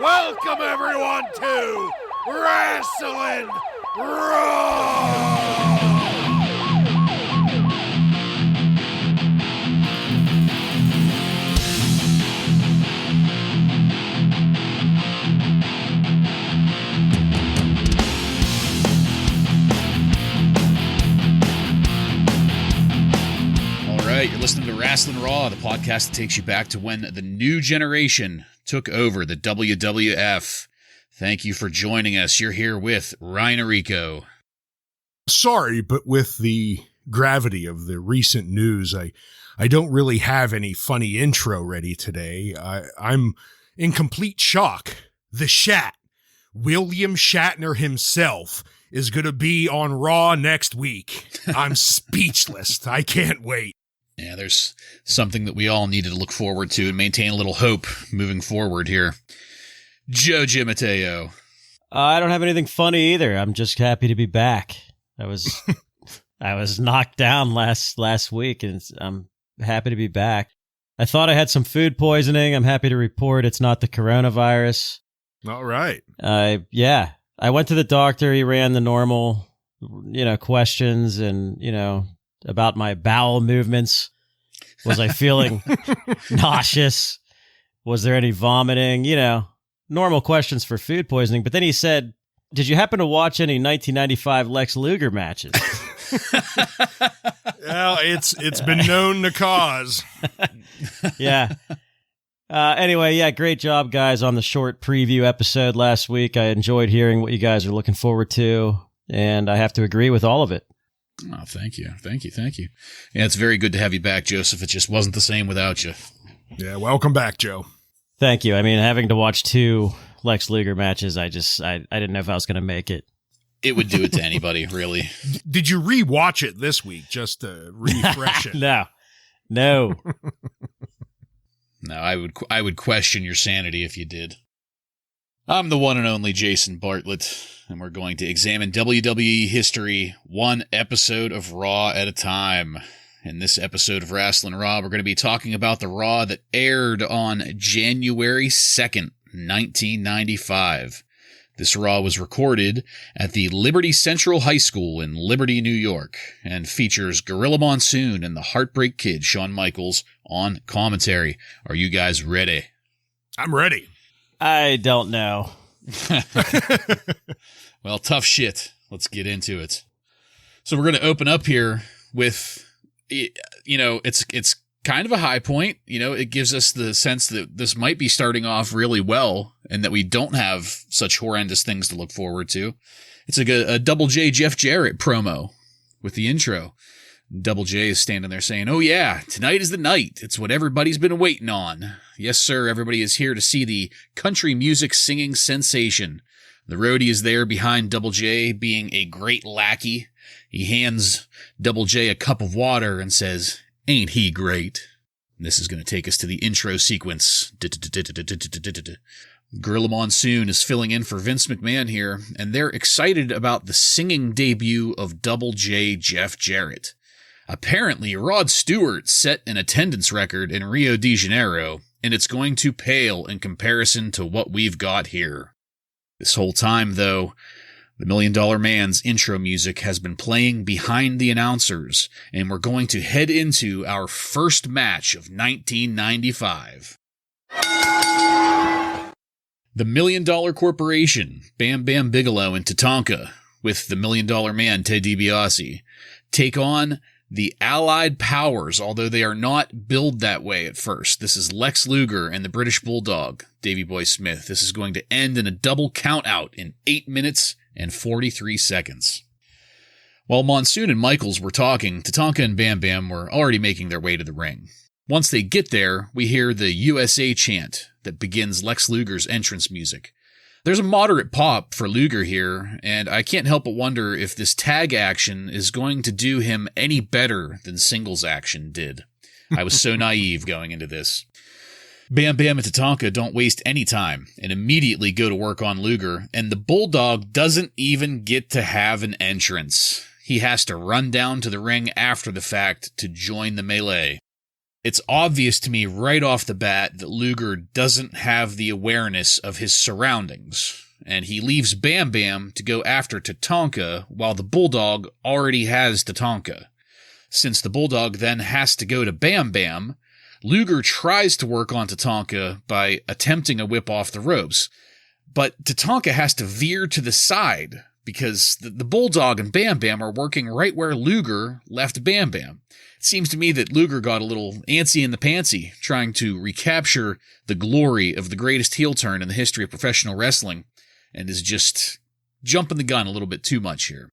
Welcome everyone to Wrasslin Raw! You're listening to Wrasslin Raw, the podcast that takes you back to when the new generation took over the WWF. Thank you for joining us. You're here with Ryan Arico. Sorry, but with the gravity of the recent news, I don't really have any funny intro ready today. I'm in complete shock. The Shat, William Shatner himself, is going to be on Raw next week. I'm speechless. I can't wait. Yeah, there's something that we all needed to look forward to and maintain a little hope moving forward here. Joe Gimateo. I don't have anything funny either. I'm just happy to be back. I was knocked down last week, and I'm happy to be back. I thought I had some food poisoning. I'm happy to report it's not the coronavirus. All right. Yeah. I went to the doctor. He ran the normal, questions and, about my bowel movements. Was I feeling nauseous? Was there any vomiting? Normal questions for food poisoning. But then he said, did you happen to watch any 1995 Lex Luger matches? Well, it's been known to cause. Yeah. Anyway, yeah, great job, guys, on the short preview episode last week. I enjoyed hearing what you guys are looking forward to, and I have to agree with all of it. Oh, thank you. Yeah, it's very good to have you back, Joseph. It just wasn't the same without you. Yeah, welcome back, Joe. Thank you. I mean, having to watch 2 Lex Luger matches, I didn't know if I was going to make it. It would do it to anybody, really. Did you rewatch it this week just to refresh it? No. No, I would question your sanity if you did. I'm the one and only Jason Bartlett, and we're going to examine WWE history one episode of Raw at a time. In this episode of Wrasslin Raw, we're going to be talking about the Raw that aired on January 2nd, 1995. This Raw was recorded at the Liberty Central High School in Liberty, New York, and features Gorilla Monsoon and the Heartbreak Kid, Shawn Michaels, on commentary. Are you guys ready? I'm ready. I don't know. Well, tough shit. Let's get into it. So we're going to open up here with, it's kind of a high point. It gives us the sense that this might be starting off really well and that we don't have such horrendous things to look forward to. It's like a Double J Jeff Jarrett promo with the intro. Double J is standing there saying, "Oh yeah, tonight is the night. It's what everybody's been waiting on. Yes, sir, everybody is here to see the country music singing sensation." The roadie is there behind Double J, being a great lackey. He hands Double J a cup of water and says, "Ain't he great?" And this is going to take us to the intro sequence. Gorilla Monsoon is filling in for Vince McMahon here, and they're excited about the singing debut of Double J Jeff Jarrett. Apparently, Rod Stewart set an attendance record in Rio de Janeiro, and it's going to pale in comparison to what we've got here. This whole time, though, the $1 Million Man's intro music has been playing behind the announcers, and we're going to head into our first match of 1995. The $1 Million Corporation, Bam Bam Bigelow and Tatanka, with the $1 Million Man, Ted DiBiase, take on the Allied Powers, although they are not billed that way at first. This is Lex Luger and the British Bulldog, Davey Boy Smith. This is going to end in a double countout in 8 minutes and 43 seconds. While Monsoon and Michaels were talking, Tatanka and Bam Bam were already making their way to the ring. Once they get there, we hear the USA chant that begins Lex Luger's entrance music. There's a moderate pop for Luger here, and I can't help but wonder if this tag action is going to do him any better than singles action did. I was so naive going into this. Bam Bam and Tatanka don't waste any time and immediately go to work on Luger, and the Bulldog doesn't even get to have an entrance. He has to run down to the ring after the fact to join the melee. It's obvious to me right off the bat that Luger doesn't have the awareness of his surroundings, and he leaves Bam Bam to go after Tatanka while the Bulldog already has Tatanka. Since the Bulldog then has to go to Bam Bam, Luger tries to work on Tatanka by attempting a whip off the ropes, but Tatanka has to veer to the side because the Bulldog and Bam Bam are working right where Luger left Bam Bam. It seems to me that Luger got a little antsy in the pantsy, trying to recapture the glory of the greatest heel turn in the history of professional wrestling, and is just jumping the gun a little bit too much here.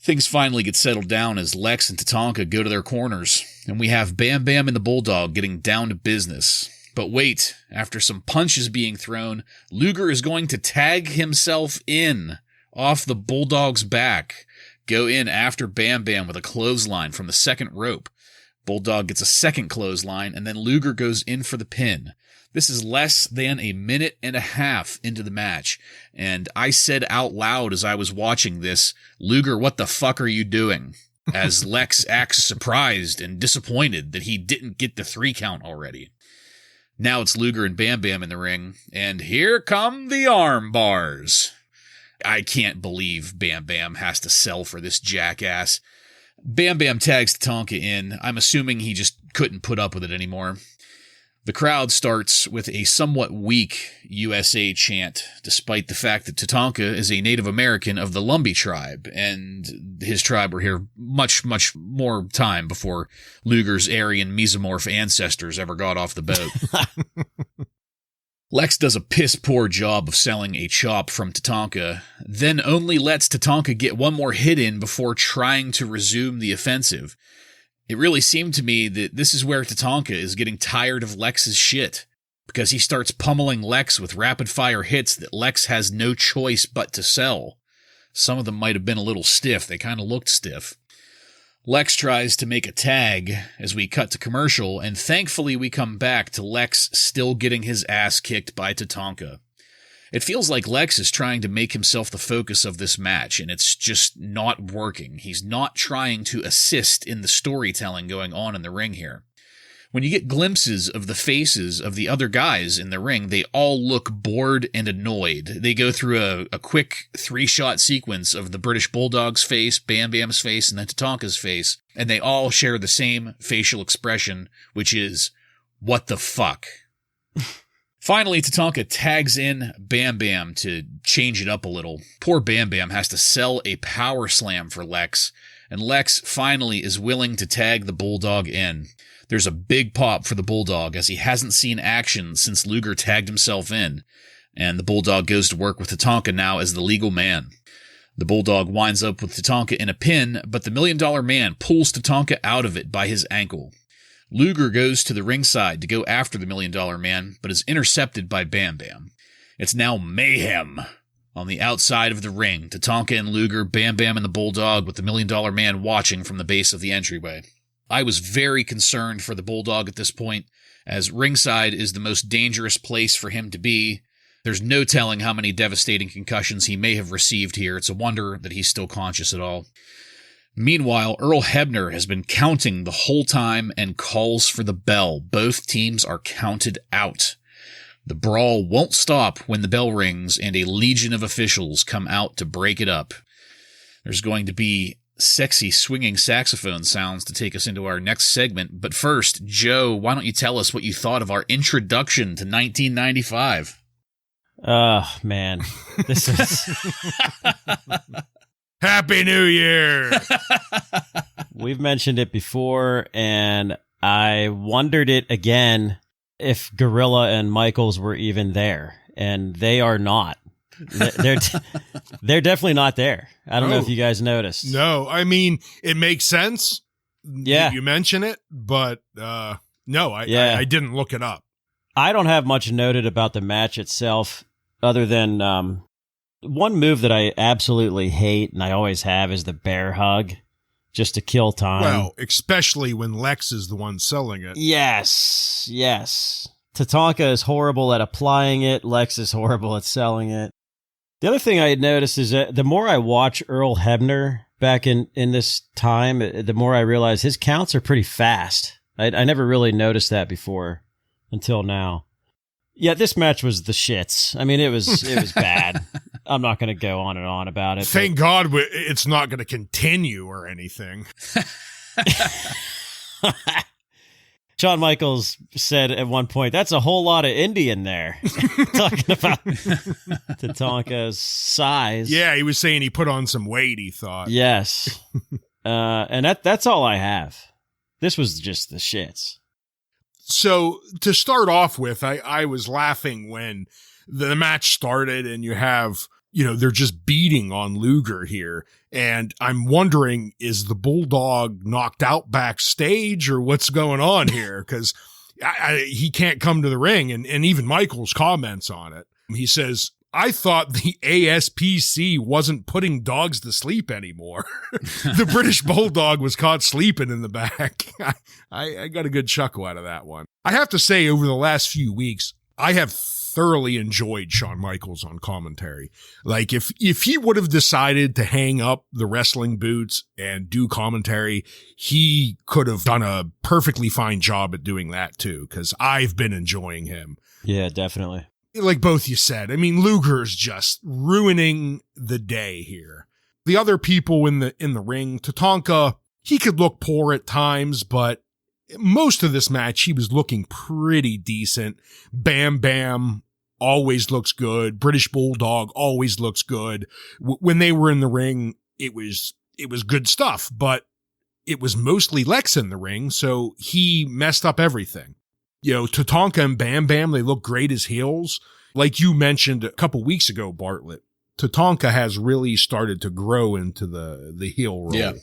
Things finally get settled down as Lex and Tatanka go to their corners, and we have Bam Bam and the Bulldog getting down to business. But wait, after some punches being thrown, Luger is going to tag himself in off the Bulldog's back, go in after Bam Bam with a clothesline from the second rope. Bulldog gets a second clothesline, and then Luger goes in for the pin. This is less than a minute and a half into the match, and I said out loud as I was watching this, Luger, what the fuck are you doing? As Lex acts surprised and disappointed that he didn't get the 3 count already. Now it's Luger and Bam Bam in the ring, and here come the arm bars. I can't believe Bam Bam has to sell for this jackass. Bam Bam tags Tatanka in. I'm assuming he just couldn't put up with it anymore. The crowd starts with a somewhat weak USA chant, despite the fact that Tatanka is a Native American of the Lumbee tribe, and his tribe were here much, much more time before Luger's Aryan mesomorph ancestors ever got off the boat. Lex does a piss-poor job of selling a chop from Tatanka, then only lets Tatanka get one more hit in before trying to resume the offensive. It really seemed to me that this is where Tatanka is getting tired of Lex's shit, because he starts pummeling Lex with rapid-fire hits that Lex has no choice but to sell. Some of them might have been a little stiff. They kind of looked stiff. Lex tries to make a tag as we cut to commercial, and thankfully we come back to Lex still getting his ass kicked by Tatanka. It feels like Lex is trying to make himself the focus of this match, and it's just not working. He's not trying to assist in the storytelling going on in the ring here. When you get glimpses of the faces of the other guys in the ring, they all look bored and annoyed. They go through a quick 3-shot sequence of the British Bulldog's face, Bam Bam's face, and then Tatanka's face, and they all share the same facial expression, which is, what the fuck? Finally, Tatanka tags in Bam Bam to change it up a little. Poor Bam Bam has to sell a power slam for Lex, and Lex finally is willing to tag the Bulldog in. There's a big pop for the Bulldog as he hasn't seen action since Luger tagged himself in, and the Bulldog goes to work with Tatanka now as the legal man. The Bulldog winds up with Tatanka in a pin, but the $1 Million Man pulls Tatanka out of it by his ankle. Luger goes to the ringside to go after the $1 Million Man, but is intercepted by Bam Bam. It's now mayhem on the outside of the ring. Tatanka and Luger, Bam Bam and the Bulldog, with the $1 Million Man watching from the base of the entryway. I was very concerned for the Bulldog at this point, as ringside is the most dangerous place for him to be. There's no telling how many devastating concussions he may have received here. It's a wonder that he's still conscious at all. Meanwhile, Earl Hebner has been counting the whole time and calls for the bell. Both teams are counted out. The brawl won't stop when the bell rings and a legion of officials come out to break it up. There's going to be sexy swinging saxophone sounds to take us into our next segment. But first, Joe, why don't you tell us what you thought of our introduction to 1995? Oh, man. This is... Happy New Year! We've mentioned it before, and I wondered it again if Gorilla and Michaels were even there, and they are not. They're definitely not there. I don't know if you guys noticed. No, I mean, it makes sense. Yeah. You mention it, but no, I didn't look it up. I don't have much noted about the match itself, other than one move that I absolutely hate, and I always have, is the bear hug, just to kill time. Well, especially when Lex is the one selling it. Yes. Tatanka is horrible at applying it. Lex is horrible at selling it. The other thing I had noticed is that the more I watch Earl Hebner back in this time, the more I realize his counts are pretty fast. I never really noticed that before until now. Yeah, this match was the shits. I mean, it was bad. I'm not going to go on and on about it. Thank God it's not going to continue or anything. Shawn Michaels said at one point, "That's a whole lot of Indian there," talking about Tatanka's size. Yeah, he was saying he put on some weight, he thought. Yes. And that's all I have. This was just the shits. So to start off with, I was laughing when the match started and you have, they're just beating on Luger here. And I'm wondering, is the Bulldog knocked out backstage or what's going on here? Because he can't come to the ring. And even Michaels comments on it. He says, "I thought the ASPC wasn't putting dogs to sleep anymore." The British Bulldog was caught sleeping in the back. I got a good chuckle out of that one. I have to say, over the last few weeks, I have thoroughly enjoyed Shawn Michaels on commentary. Like, if he would have decided to hang up the wrestling boots and do commentary, he could have done a perfectly fine job at doing that too, because I've been enjoying him. Yeah, definitely. Like both you said, I mean, Luger's just ruining the day here. The other people in the ring, Tatanka, he could look poor at times, but most of this match, he was looking pretty decent. Bam Bam always looks good. British Bulldog always looks good. When they were in the ring, it was good stuff, but it was mostly Lex in the ring, so he messed up everything. Tatanka and Bam Bam, they look great as heels. Like you mentioned a couple weeks ago, Bartlett, Tatanka has really started to grow into the heel role. Yeah.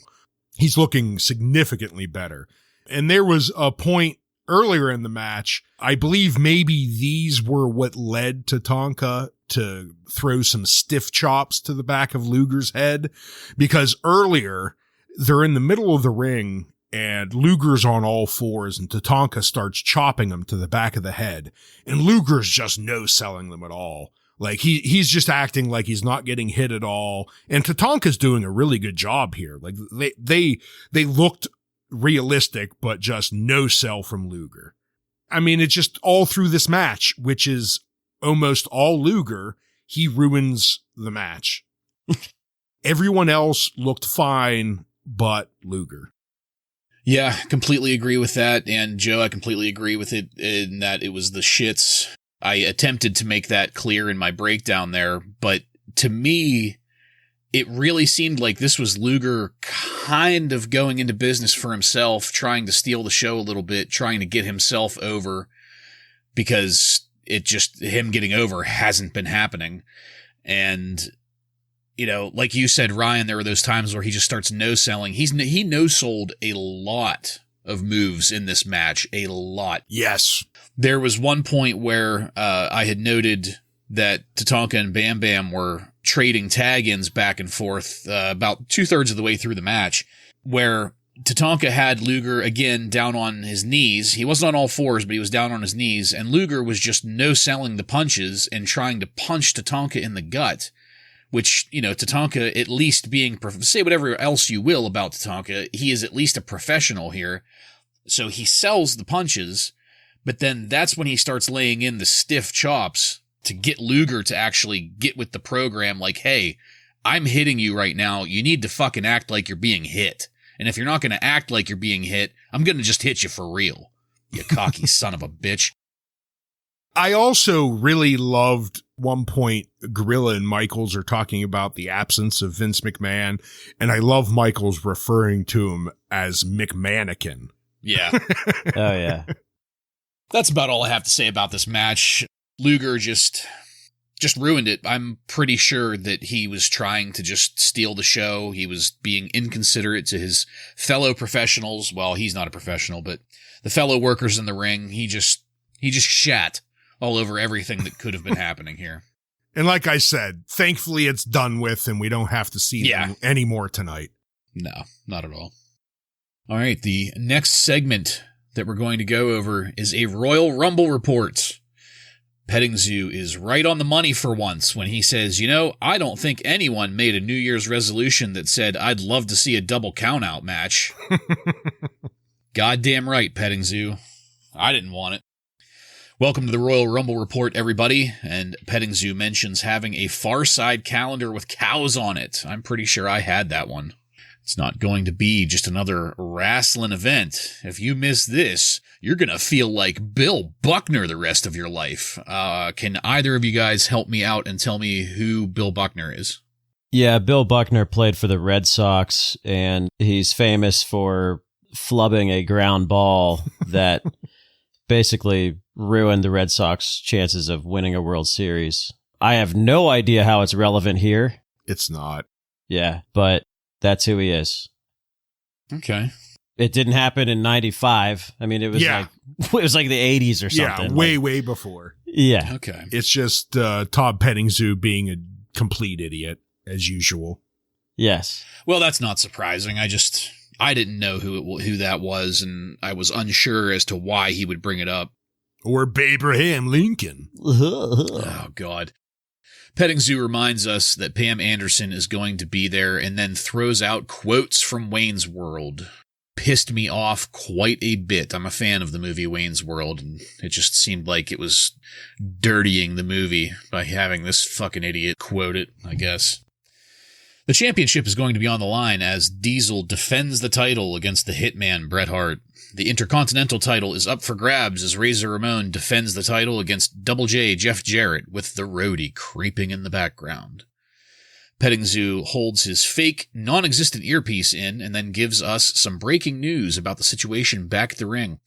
He's looking significantly better. And there was a point earlier in the match, I believe maybe these were what led Tatanka to throw some stiff chops to the back of Luger's head, because earlier they're in the middle of the ring and Luger's on all fours and Tatanka starts chopping him to the back of the head, and Luger's just no-selling them at all. Like he's just acting like he's not getting hit at all. And Tatanka's doing a really good job here. Like they looked realistic, but just no sell from Luger. I mean, it's just all through this match, which is almost all Luger, he ruins the match. Everyone else looked fine, but Luger. Yeah, completely agree with that. And Joe, I completely agree with it in that it was the shits. I attempted to make that clear in my breakdown there, but to me, it really seemed like this was Luger kind of going into business for himself, trying to steal the show a little bit, trying to get himself over, because him getting over hasn't been happening. And, like you said, Ryan, there were those times where he just starts no-selling. He no-sold a lot of moves in this match, a lot. Yes. There was one point where I had noted that Tatanka and Bam Bam were trading tag-ins back and forth about 2/3 of the way through the match, where Tatanka had Luger again down on his knees. He wasn't on all fours, but he was down on his knees, and Luger was just no-selling the punches and trying to punch Tatanka in the gut, which, Tatanka, at least being, say whatever else you will about Tatanka, he is at least a professional here. So he sells the punches, but then that's when he starts laying in the stiff chops to get Luger to actually get with the program, like, hey, I'm hitting you right now. You need to fucking act like you're being hit. And if you're not going to act like you're being hit, I'm going to just hit you for real, you cocky son of a bitch. I also really loved one point Gorilla and Michaels are talking about the absence of Vince McMahon, and I love Michaels referring to him as McMannequin. Yeah. Oh, yeah. That's about all I have to say about this match. Luger just ruined it. I'm pretty sure that he was trying to just steal the show. He was being inconsiderate to his fellow professionals. Well, he's not a professional, but the fellow workers in the ring. He just shat all over everything that could have been happening here. And like I said, thankfully it's done with and we don't have to see them anymore tonight. No, not at all. All right, the next segment that we're going to go over is a Royal Rumble report. Petting Zoo is right on the money for once when he says, I don't think anyone made a New Year's resolution that said, I'd love to see a double countout match. Goddamn right, petting zoo. I didn't want it. Welcome to the Royal Rumble Report, everybody. And petting zoo mentions having a Far Side calendar with cows on it. I'm pretty sure I had that one. It's not going to be just another wrestling event. If you miss this, you're going to feel like Bill Buckner the rest of your life. Can either of you guys help me out and tell me who Bill Buckner is? Yeah, Bill Buckner played for the Red Sox, and he's famous for flubbing a ground ball that basically ruined the Red Sox chances of winning a World Series. I have no idea how it's relevant here. It's not. Yeah, but that's who he is. Okay. It didn't happen in 95. I mean, it was like the 80s or something. Yeah, way before. Yeah. Okay. It's just Todd Pettingzoo being a complete idiot, as usual. Yes. Well, that's not surprising. I didn't know who that was, and I was unsure as to why he would bring it up. Or Abraham Lincoln. Oh, God. Petting Zoo reminds us that Pam Anderson is going to be there and then throws out quotes from Wayne's World. Pissed me off quite a bit. I'm a fan of the movie Wayne's World, and it just seemed like it was dirtying the movie by having this fucking idiot quote it, I guess. The championship is going to be on the line as Diesel defends the title against the Hitman Bret Hart. The Intercontinental title is up for grabs as Razor Ramon defends the title against Double J Jeff Jarrett with the roadie creeping in the background. Petting Zoo holds his fake, non-existent earpiece in and then gives us some breaking news about the situation back at the ring.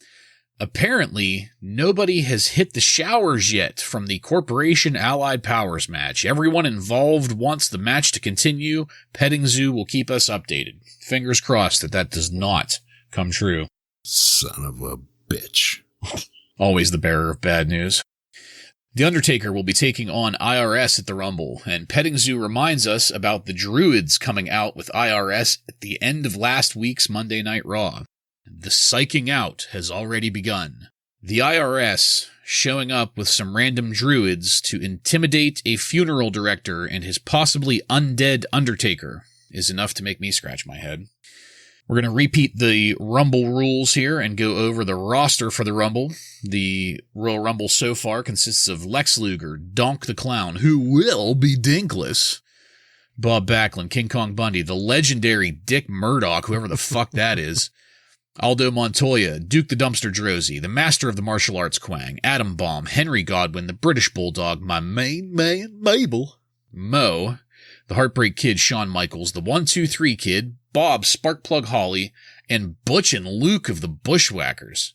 Apparently, nobody has hit the showers yet from the Corporation Allied Powers match. Everyone involved wants the match to continue. Petting Zoo will keep us updated. Fingers crossed that does not come true. Son of a bitch. Always the bearer of bad news. The Undertaker will be taking on IRS at the Rumble, and Petting Zoo reminds us about the Druids coming out with IRS at the end of last week's Monday Night Raw. The psyching out has already begun. The IRS showing up with some random Druids to intimidate a funeral director and his possibly undead Undertaker is enough to make me scratch my head. We're going to repeat the Rumble rules here and go over the roster for the Rumble. The Royal Rumble so far consists of Lex Luger, Donk the Clown, who will be dinkless, Bob Backlund, King Kong Bundy, the legendary Dick Murdoch, whoever the fuck that is, Aldo Montoya, Duke the Dumpster Drozy, the Master of the Martial Arts Quang, Adam Bomb, Henry Godwin, the British Bulldog, my main man Mabel, Mo, the Heartbreak Kid Shawn Michaels, the 1-2-3 Kid, Bob Sparkplug Holly, and Butch and Luke of the Bushwhackers.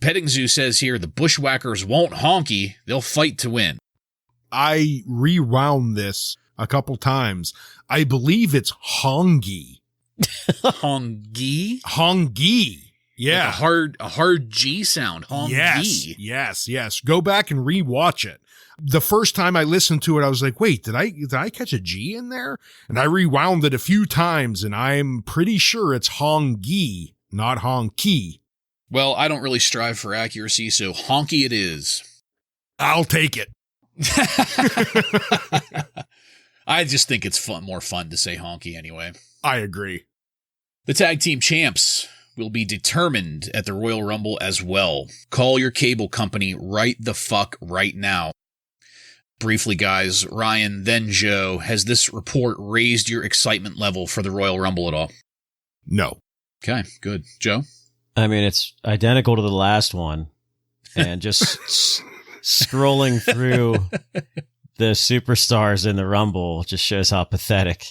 Petting Zoo says here the Bushwhackers won't honky, they'll fight to win. I rewound this a couple times. I believe it's hongi. Hongi? Hongi. Yeah. Like a hard G sound. Hongi. Yes. Go back and rewatch it. The first time I listened to it, I was like, wait, did I catch a G in there? And I rewound it a few times, and I'm pretty sure it's hongi, not honky. Well, I don't really strive for accuracy, so honky it is. I'll take it. I just think it's more fun to say honky anyway. I agree. The tag team champs will be determined at the Royal Rumble as well. Call your cable company right the fuck right now. Briefly, guys, Ryan, then Joe, has this report raised your excitement level for the Royal Rumble at all? No. Okay, good. Joe? I mean, it's identical to the last one. And just scrolling through the superstars in the Rumble just shows how pathetic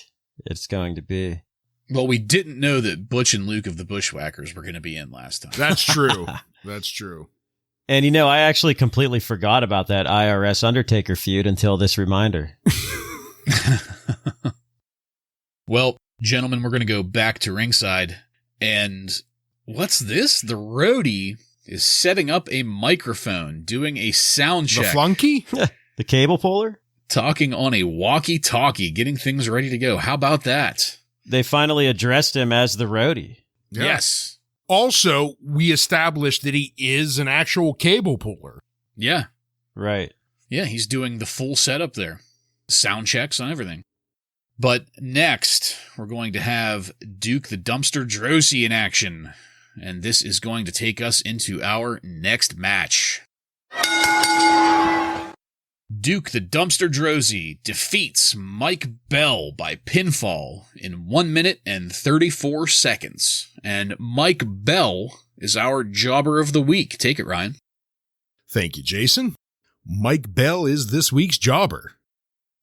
it's going to be. Well, we didn't know that Butch and Luke of the Bushwhackers were going to be in last time. That's true. That's true. And, you know, I actually completely forgot about that IRS Undertaker feud until this reminder. Well, gentlemen, we're going to go back to ringside. And what's this? The roadie is setting up a microphone, doing a sound check. The flunky? The cable puller? Talking on a walkie-talkie, getting things ready to go. How about that? They finally addressed him as the roadie. Yeah. Yes. Also, we established that he is an actual cable puller. Yeah. Right. Yeah, he's doing the full setup there. Sound checks on everything. But next, we're going to have Duke the Dumpster Drozy in action. and this is going to take us into our next match. Duke the Dumpster Droese defeats Mike Bell by pinfall in 1 minute and 34 seconds. And Mike Bell is our Jobber of the Week. Take it, Ryan. Thank you, Jason. Mike Bell is this week's jobber.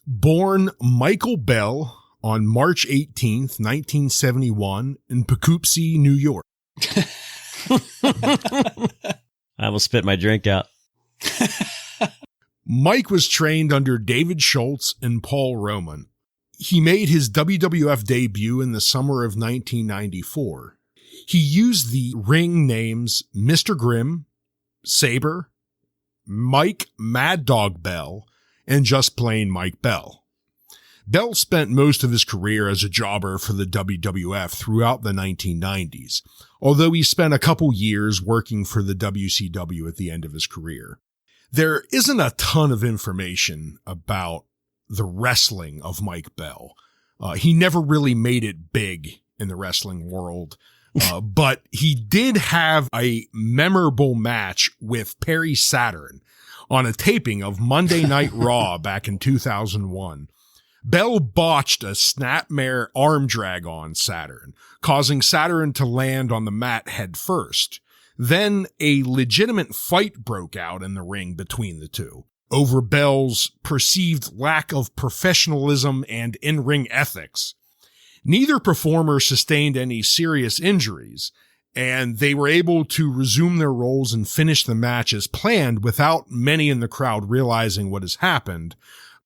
Born Michael Bell on March 18th, 1971 in Poughkeepsie, New York. I will spit my drink out. Mike was trained under David Schultz and Paul Roman. He made his WWF debut in the summer of 1994. He used the ring names Mr. Grimm, Sabre, Mike Mad Dog Bell, and just plain Mike Bell. Bell spent most of his career as a jobber for the WWF throughout the 1990s, although he spent a couple years working for the WCW at the end of his career. There isn't a ton of information about the wrestling of Mike Bell. He never really made it big in the wrestling world, but he did have a memorable match with Perry Saturn on a taping of Monday Night Raw back in 2001. Bell botched a snapmare arm drag on Saturn, causing Saturn to land on the mat head first. Then a legitimate fight broke out in the ring between the two over Bell's perceived lack of professionalism and in-ring ethics. Neither performer sustained any serious injuries, and they were able to resume their roles and finish the match as planned without many in the crowd realizing what has happened.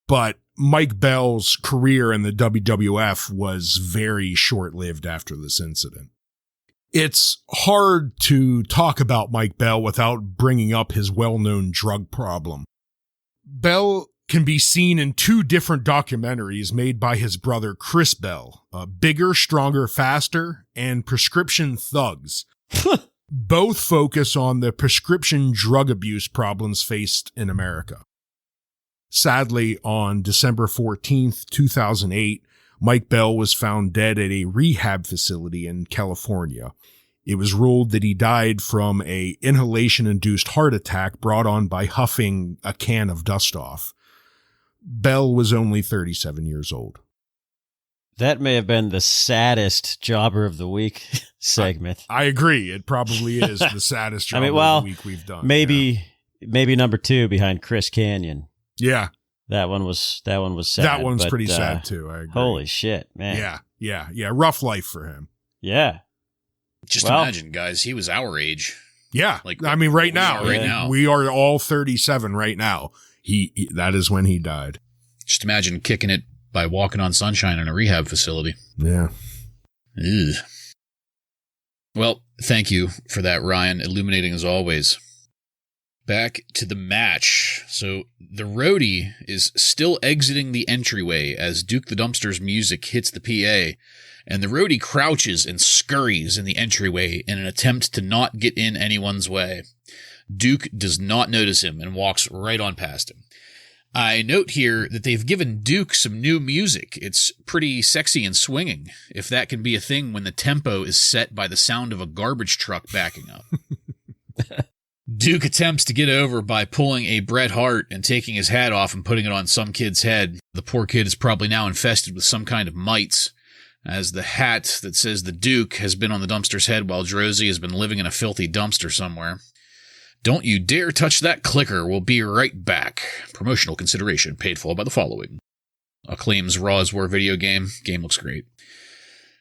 But Mike Bell's career in the WWF was very short-lived after this incident. It's hard to talk about Mike Bell without bringing up his well-known drug problem. Bell can be seen in two different documentaries made by his brother Chris Bell, Bigger, Stronger, Faster, and Prescription Thugs. Both focus on the prescription drug abuse problems faced in America. Sadly, on December 14th, 2008, Mike Bell was found dead at a rehab facility in California. It was ruled that he died from an inhalation-induced heart attack brought on by huffing a can of dust off. Bell was only 37 years old. That may have been the saddest Jobber of the Week segment. I agree. It probably is the saddest Jobber of the Week we've done. Maybe number 2 behind Chris Canyon. Yeah. That one was sad. That one's pretty sad too. I agree. Holy shit, man. Yeah. Rough life for him. Yeah. Just imagine, guys, he was our age. Yeah. I mean, right now. We are all 37 right now. That is when he died. Just imagine kicking it by walking on sunshine in a rehab facility. Yeah. Ugh. Well, thank you for that, Ryan. Illuminating as always. Back to the match. So the roadie is still exiting the entryway as Duke the Dumpster's music hits the PA, and the roadie crouches and scurries in the entryway in an attempt to not get in anyone's way. Duke does not notice him and walks right on past him. I note here that they've given Duke some new music. It's pretty sexy and swinging, if that can be a thing when the tempo is set by the sound of a garbage truck backing up. Duke attempts to get over by pulling a Bret Hart and taking his hat off and putting it on some kid's head. The poor kid is probably now infested with some kind of mites, as the hat that says the Duke has been on the dumpster's head while Droese has been living in a filthy dumpster somewhere. Don't you dare touch that clicker. We'll be right back. Promotional consideration paid for by the following. Acclaim's Raw's War video game. Game looks great.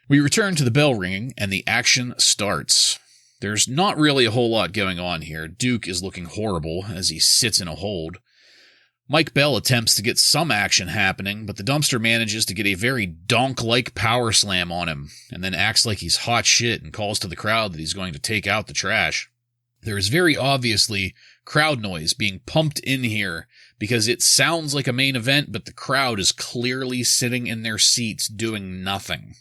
We return to the bell ringing, and the action starts. There's not really a whole lot going on here. Duke is looking horrible as he sits in a hold. Mike Bell attempts to get some action happening, but the dumpster manages to get a very donk-like power slam on him, and then acts like he's hot shit and calls to the crowd that he's going to take out the trash. There is very obviously crowd noise being pumped in here because it sounds like a main event, but the crowd is clearly sitting in their seats doing nothing.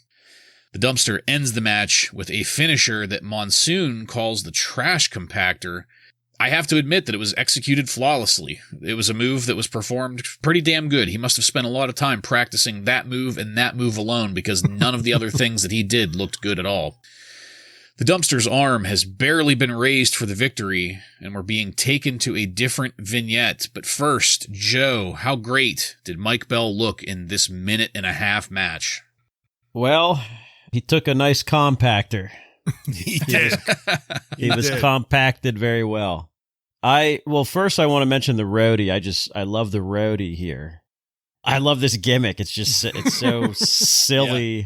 The dumpster ends the match with a finisher that Monsoon calls the trash compactor. I have to admit that it was executed flawlessly. It was a move that was performed pretty damn good. He must have spent a lot of time practicing that move and that move alone because none of the other things that he did looked good at all. The Dumpster's arm has barely been raised for the victory, and we're being taken to a different vignette. But first, Joe, how great did Mike Bell look in this 1.5-minute match? Well, he took a nice compactor. He did. He was compacted very well. First I want to mention the roadie. I love the roadie here. I love this gimmick. It's so silly. Yeah.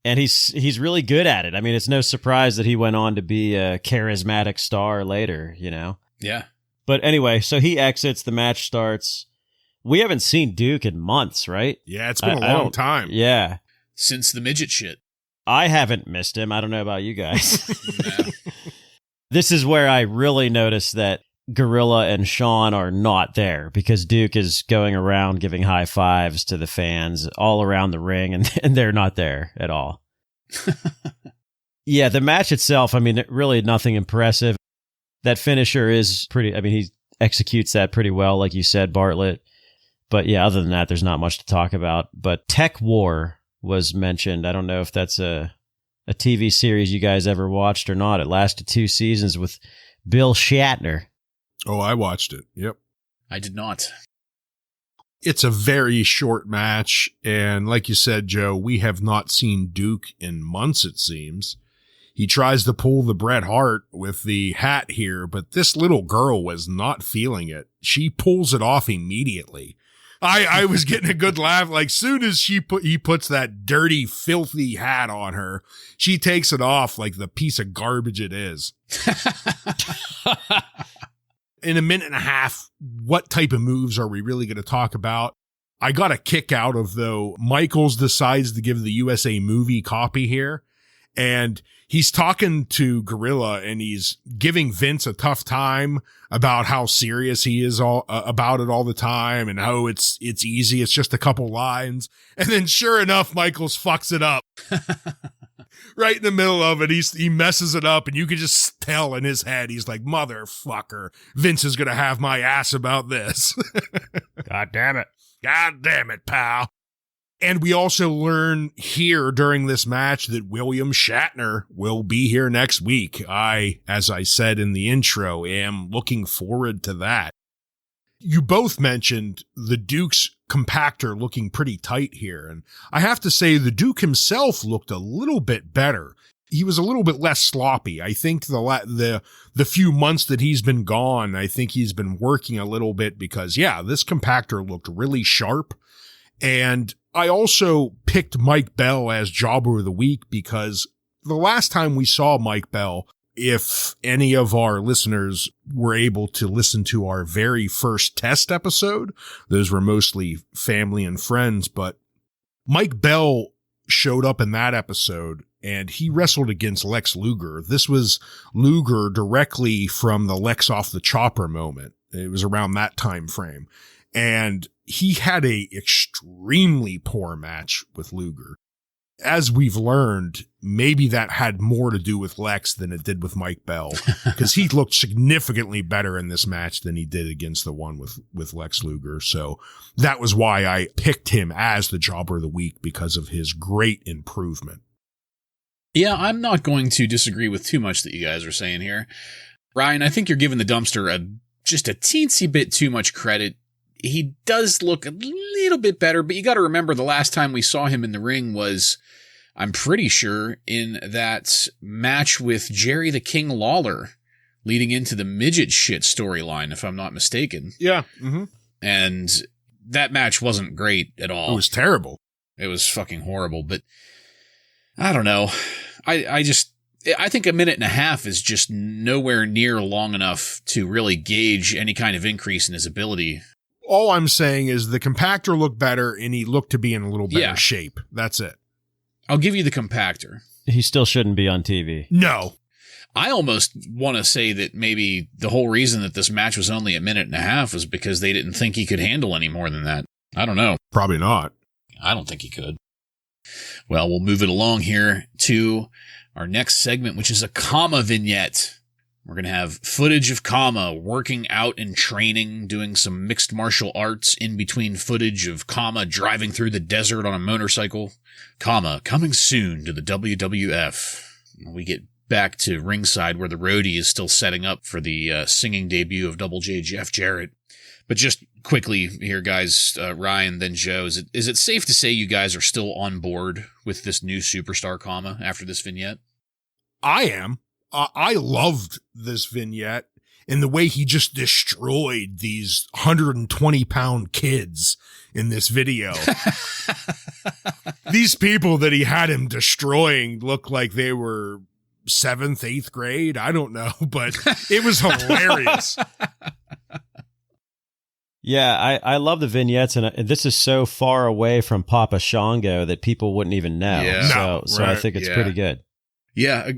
And he's really good at it. I mean, it's no surprise that he went on to be a charismatic star later, you know? Yeah. But anyway, so he exits, the match starts. We haven't seen Duke in months, right? Yeah, it's been a long time. Yeah. Since the midget shit. I haven't missed him. I don't know about you guys. No. This is where I really noticed that Gorilla and Sean are not there, because Duke is going around giving high fives to the fans all around the ring, and they're not there at all. Yeah, the match itself, I mean, really nothing impressive. That finisher is pretty, I mean, he executes that pretty well, like you said, Bartlett. But yeah, other than that, there's not much to talk about. But Tech War was mentioned. I don't know if that's a TV series you guys ever watched or not. It lasted 2 seasons with Bill Shatner. Oh, I watched it. Yep. I did not. It's a very short match. And like you said, Joe, we have not seen Duke in months, it seems. He tries to pull the Bret Hart with the hat here, but this little girl was not feeling it. She pulls it off immediately. I was getting a good laugh. Like, soon as he puts that dirty, filthy hat on her, she takes it off like the piece of garbage it is. In 1.5 minutes, what type of moves are we really going to talk about? I got a kick out of, though, Michaels decides to give the USA Movie copy here, and he's talking to Gorilla, and he's giving Vince a tough time about how serious he is about it all the time, and how it's easy, it's just a couple lines. And then sure enough, Michaels fucks it up. Right in the middle of it, he messes it up, and you can just tell in his head, he's like, motherfucker, Vince is going to have my ass about this. God damn it. God damn it, pal. And we also learn here during this match that William Shatner will be here next week. As I said in the intro, am looking forward to that. You both mentioned the Duke's compactor looking pretty tight here, and I have to say the Duke himself looked a little bit better. He was a little bit less sloppy. I think the few months that he's been gone, I think he's been working a little bit, because yeah, this compactor looked really sharp. And I also picked Mike Bell as Jobber of the Week because the last time we saw Mike Bell, if any of our listeners were able to listen to our very first test episode, those were mostly family and friends, but Mike Bell showed up in that episode and he wrestled against Lex Luger. This was Luger directly from the Lex off the chopper moment. It was around that time frame. And he had a extremely poor match with Luger. As we've learned, maybe that had more to do with Lex than it did with Mike Bell, because he looked significantly better in this match than he did against the one with Lex Luger. So that was why I picked him as the Jobber of the Week, because of his great improvement. Yeah, I'm not going to disagree with too much that you guys are saying here. Ryan, I think you're giving the Dumpster just a teensy bit too much credit. He does look a little bit better, but you got to remember the last time we saw him in the ring was, I'm pretty sure, in that match with Jerry the King Lawler leading into the midget shit storyline, if I'm not mistaken. Yeah. Mm-hmm. And that match wasn't great at all. It was terrible. It was fucking horrible, but I don't know. I think 1.5 minutes is just nowhere near long enough to really gauge any kind of increase in his ability. All I'm saying is the compactor looked better and he looked to be in a little better shape. That's it. I'll give you the compactor. He still shouldn't be on TV. No. I almost want to say that maybe the whole reason that this match was only 1.5 minutes was because they didn't think he could handle any more than that. I don't know. Probably not. I don't think he could. Well, we'll move it along here to our next segment, which is a Kama vignette. We're going to have footage of Kama working out and training, doing some mixed martial arts in between footage of Kama driving through the desert on a motorcycle. Kama coming soon to the WWF. We get back to ringside where the roadie is still setting up for the singing debut of Double J Jeff Jarrett. But just quickly here, guys, Ryan, then Joe, is it safe to say you guys are still on board with this new superstar comma after this vignette? I am. I loved this vignette and the way he just destroyed these 120-pound kids in this video. These people that he had him destroying looked like they were 7th, 8th grade. I don't know, but it was hilarious. Yeah, I love the vignettes, and this is so far away from Papa Shango that people wouldn't even know. Yeah. So I think it's pretty good. Yeah,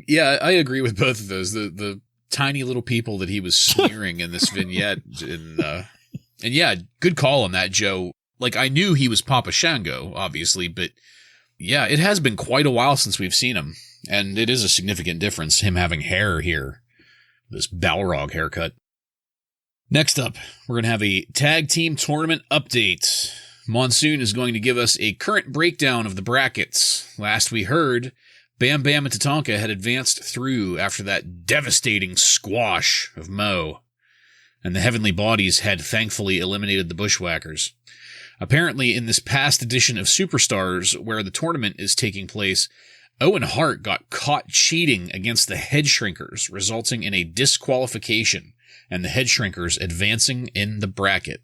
I agree with both of those. The tiny little people that he was smearing in this vignette, and yeah, good call on that, Joe. Like, I knew he was Papa Shango, obviously, but yeah, it has been quite a while since we've seen him, and it is a significant difference, him having hair here, this Balrog haircut. Next up, we're going to have a tag team tournament update. Monsoon is going to give us a current breakdown of the brackets. Last we heard, Bam Bam and Tatanka had advanced through after that devastating squash of Mo, and the Heavenly Bodies had thankfully eliminated the Bushwhackers. Apparently, in this past edition of Superstars, where the tournament is taking place, Owen Hart got caught cheating against the Head Shrinkers, resulting in a disqualification, and the Head Shrinkers advancing in the bracket.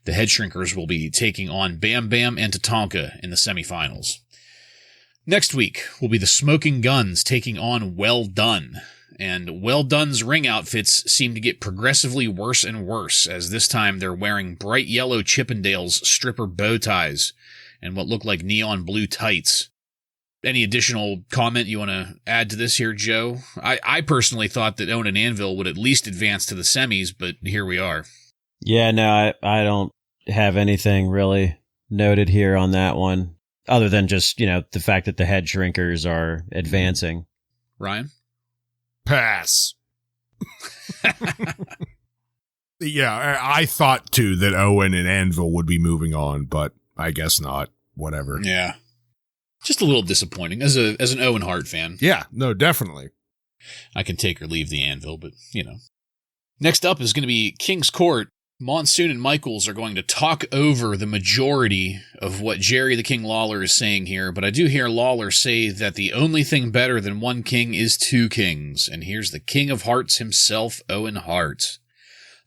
The Head Shrinkers will be taking on Bam Bam and Tatanka in the semifinals. Next week will be the Smoking Guns taking on Well Done, and Well Done's ring outfits seem to get progressively worse and worse, as this time they're wearing bright yellow Chippendales stripper bow ties and what look like neon blue tights. Any additional comment you want to add to this here, Joe? I personally thought that Owen and Anvil would at least advance to the semis, but here we are. Yeah, no, I don't have anything really noted here on that one, other than just, the fact that the Head Shrinkers are advancing. Ryan? Pass. Yeah, I thought, too, that Owen and Anvil would be moving on, but I guess not. Whatever. Yeah. Just a little disappointing as an Owen Hart fan. Yeah, no, definitely. I can take or leave the Anvil, but, Next up is going to be King's Court. Monsoon and Michaels are going to talk over the majority of what Jerry the King Lawler is saying here, but I do hear Lawler say that the only thing better than one king is two kings, and here's the King of Hearts himself, Owen Hart.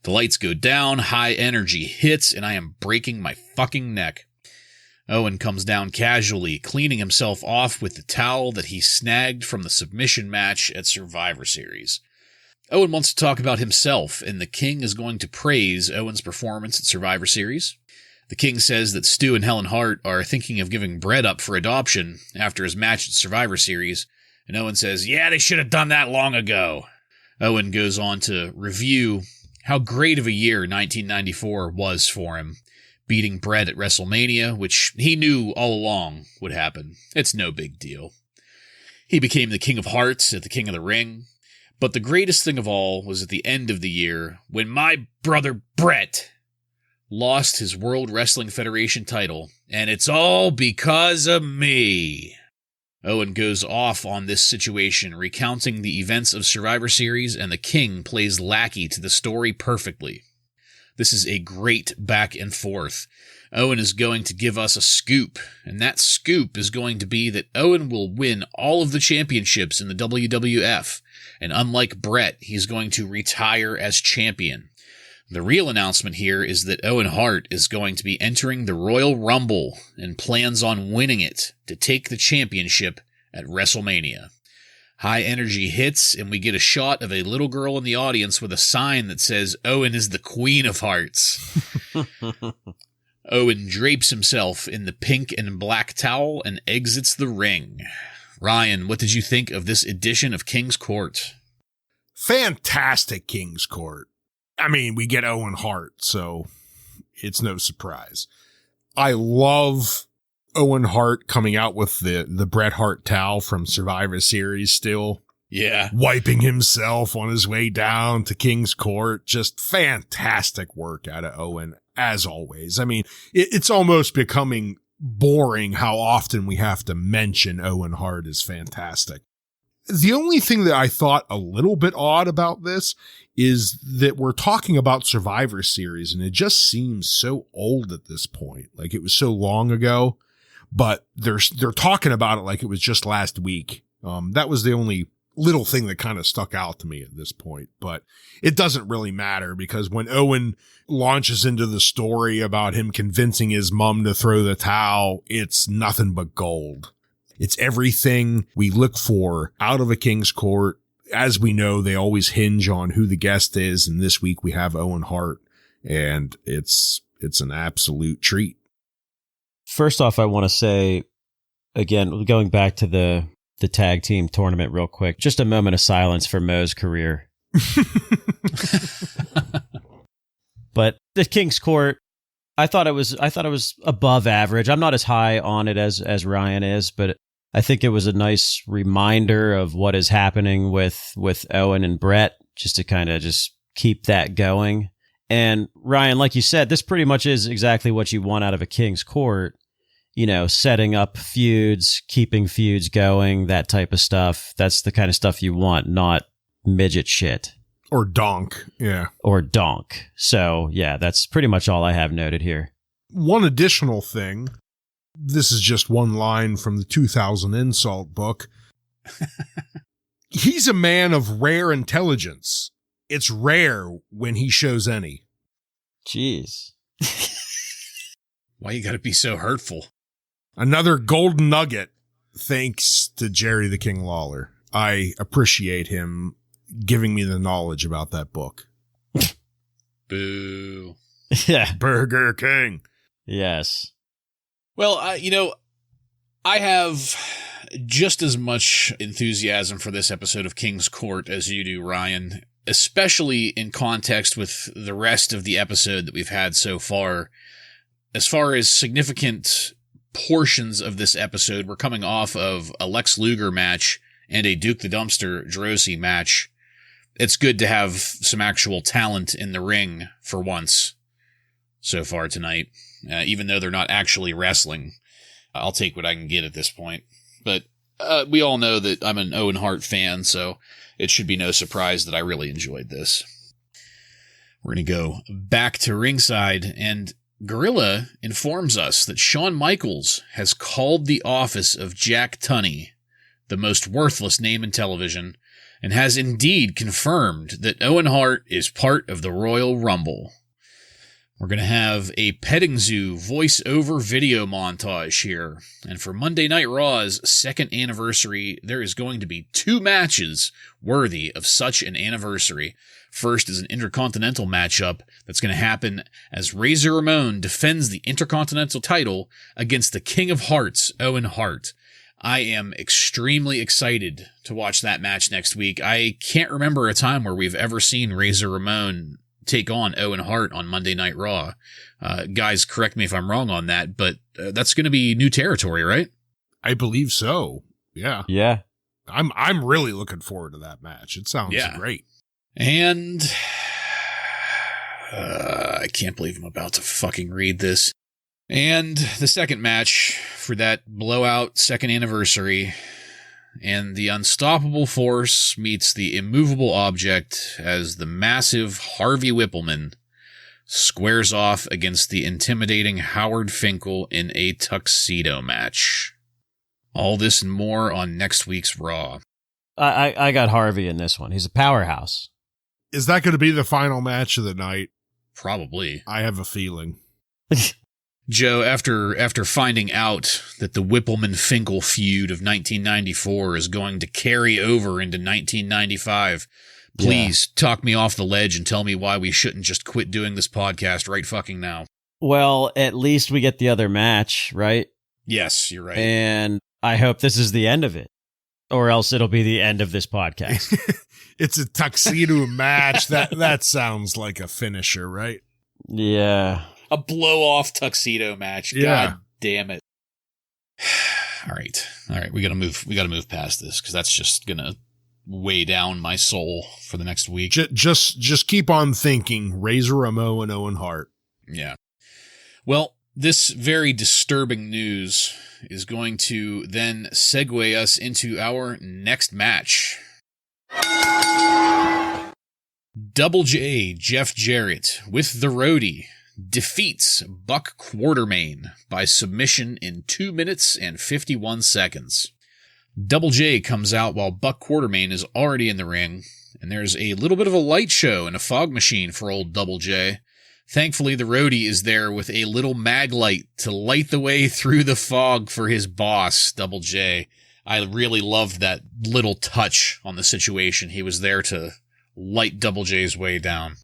The lights go down, high energy hits, and I am breaking my fucking neck. Owen comes down casually, cleaning himself off with the towel that he snagged from the submission match at Survivor Series. Owen wants to talk about himself, and the King is going to praise Owen's performance at Survivor Series. The King says that Stu and Helen Hart are thinking of giving Brett up for adoption after his match at Survivor Series, and Owen says, yeah, they should have done that long ago. Owen goes on to review how great of a year 1994 was for him, beating Brett at WrestleMania, which he knew all along would happen. It's no big deal. He became the King of Hearts at the King of the Ring. But the greatest thing of all was at the end of the year, when my brother Brett lost his World Wrestling Federation title, and it's all because of me. Owen goes off on this situation, recounting the events of Survivor Series, and the King plays lackey to the story perfectly. This is a great back and forth. Owen is going to give us a scoop, and that scoop is going to be that Owen will win all of the championships in the WWF, and unlike Brett, he's going to retire as champion. The real announcement here is that Owen Hart is going to be entering the Royal Rumble and plans on winning it to take the championship at WrestleMania. High energy hits, and we get a shot of a little girl in the audience with a sign that says, Owen is the Queen of Hearts. Owen drapes himself in the pink and black towel and exits the ring. Ryan, what did you think of this edition of King's Court? Fantastic King's Court. I mean, we get Owen Hart, so it's no surprise. I love Owen Hart coming out with the Bret Hart towel from Survivor Series still. Yeah. Wiping himself on his way down to King's Court. Just fantastic work out of Owen, as always. I mean, it's almost becoming boring how often we have to mention Owen Hart is fantastic. The only thing that I thought a little bit odd about this is that we're talking about Survivor Series, and it just seems so old at this point. Like it was so long ago, but they're talking about it like it was just last week. That was the only little thing that kind of stuck out to me at this point, but it doesn't really matter because when Owen launches into the story about him convincing his mom to throw the towel, it's nothing but gold. It's everything we look for out of a King's Court. As we know, they always hinge on who the guest is. And this week we have Owen Hart, and it's an absolute treat. First off, I want to say, again, going back to the tag team tournament real quick, just a moment of silence for Mo's career. But the King's Court, I thought it was above average. I'm not as high on it as Ryan is, but I think it was a nice reminder of what is happening with Owen and Brett, just to kind of just keep that going. And Ryan, like you said, this pretty much is exactly what you want out of a King's Court. You know, setting up feuds, keeping feuds going, that type of stuff. That's the kind of stuff you want, not midget shit. Or donk, yeah. Or donk. So, yeah, that's pretty much all I have noted here. One additional thing. This is just one line from the 2000 Insult book. He's a man of rare intelligence. It's rare when he shows any. Jeez. Why you gotta be so hurtful? Another golden nugget, thanks to Jerry the King Lawler. I appreciate him giving me the knowledge about that book. Boo. Yeah. Burger King. Yes. Well, I have just as much enthusiasm for this episode of King's Court as you do, Ryan, especially in context with the rest of the episode that we've had so far. As far as significant portions of this episode, we're coming off of a Lex Luger match and a Duke the Dumpster Droese match. It's good to have some actual talent in the ring for once so far tonight, even though they're not actually wrestling. I'll take what I can get at this point. But we all know that I'm an Owen Hart fan, so it should be no surprise that I really enjoyed this. We're going to go back to ringside, and Gorilla informs us that Shawn Michaels has called the office of Jack Tunney, the most worthless name in television, and has indeed confirmed that Owen Hart is part of the Royal Rumble. We're going to have a petting zoo voice-over video montage here. And for Monday Night Raw's second anniversary, there is going to be 2 matches worthy of such an anniversary. First is an Intercontinental matchup that's going to happen as Razor Ramon defends the Intercontinental title against the King of Hearts, Owen Hart. I am extremely excited to watch that match next week. I can't remember a time where we've ever seen Razor Ramon take on Owen Hart on Monday Night Raw. Guys, correct me if I'm wrong on that, but that's going to be new territory, right? I believe so. Yeah. Yeah. I'm really looking forward to that match. It sounds great. And I can't believe I'm about to fucking read this. And the second match for that blowout second anniversary, and the unstoppable force meets the immovable object as the massive Harvey Whippleman squares off against the intimidating Howard Finkle in a tuxedo match. All this and more on next week's Raw. I got Harvey in this one. He's a powerhouse. Is that going to be the final match of the night? Probably. I have a feeling. Joe, after finding out that the Whippleman-Finkle feud of 1994 is going to carry over into 1995, please talk me off the ledge and tell me why we shouldn't just quit doing this podcast right fucking now. Well, at least we get the other match, right? Yes, you're right. And I hope this is the end of it, or else it'll be the end of this podcast. It's a tuxedo match. That sounds like a finisher, right? Yeah. A blow-off tuxedo match. Yeah. God damn it. All right. We gotta move past this because that's just gonna weigh down my soul for the next week. Just keep on thinking Razor Ramon and Owen Hart. Yeah. Well, This very disturbing news is going to then segue us into our next match. Double J, Jeff Jarrett, with the Roadie, defeats Buck Quartermain by submission in 2 minutes and 51 seconds. Double J comes out while Buck Quartermain is already in the ring, and there's a little bit of a light show and a fog machine for old Double J. Thankfully, the Roadie is there with a little mag light to light the way through the fog for his boss, Double J. I really loved that little touch on the situation. He was there to light Double J's way down.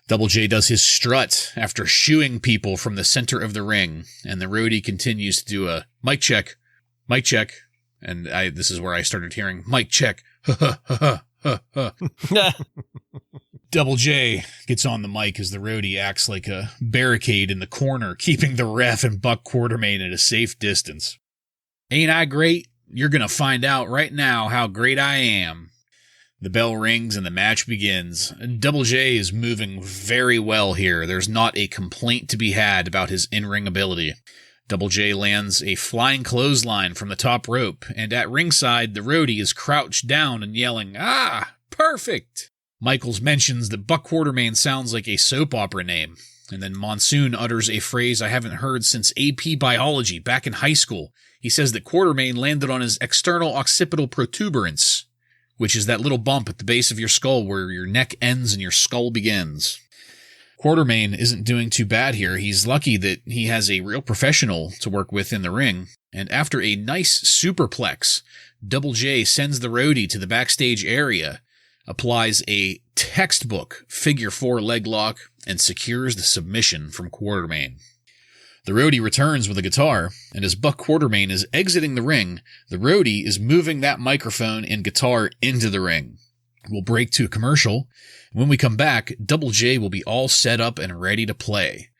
Double J does his strut after shooing people from the center of the ring, and the Roadie continues to do a mic check, and this is where I started hearing mic check, Double J gets on the mic as the Roadie acts like a barricade in the corner, keeping the ref and Buck Quartermain at a safe distance. Ain't I great? You're gonna find out right now how great I am. The bell rings and the match begins. Double J is moving very well here. There's not a complaint to be had about his in-ring ability. Double J lands a flying clothesline from the top rope, and at ringside, the Roadie is crouched down and yelling, "Ah, perfect!" Michaels mentions that Buck Quartermain sounds like a soap opera name, and then Monsoon utters a phrase I haven't heard since AP Biology back in high school. He says that Quartermain landed on his external occipital protuberance, which is that little bump at the base of your skull where your neck ends and your skull begins. Quartermain isn't doing too bad here. He's lucky that he has a real professional to work with in the ring, and after a nice superplex, Double J sends the Roadie to the backstage area, applies a textbook figure 4 leg lock, and secures the submission from Quartermain. The Roadie returns with a guitar, and as Buck Quartermain is exiting the ring, the Roadie is moving that microphone and guitar into the ring. We'll break to a commercial. When we come back, Double J will be all set up and ready to play.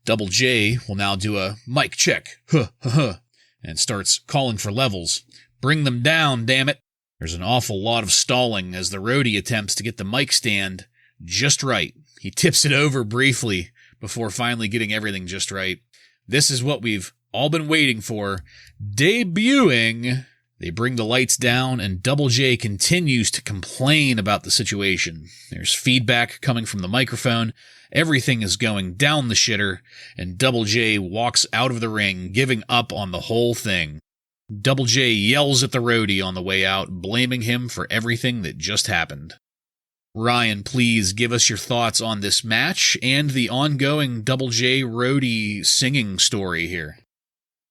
Double J will now do a mic check, and starts calling for levels. Bring them down, damn it. There's an awful lot of stalling as the Roadie attempts to get the mic stand just right. He tips it over briefly before finally getting everything just right. This is what we've all been waiting for. Debuting. They bring the lights down, and Double J continues to complain about the situation. There's feedback coming from the microphone. Everything is going down the shitter, and Double J walks out of the ring, giving up on the whole thing. Double J yells at the Roadie on the way out, blaming him for everything that just happened. Ryan, please give us your thoughts on this match and the ongoing Double J Roadie singing story here.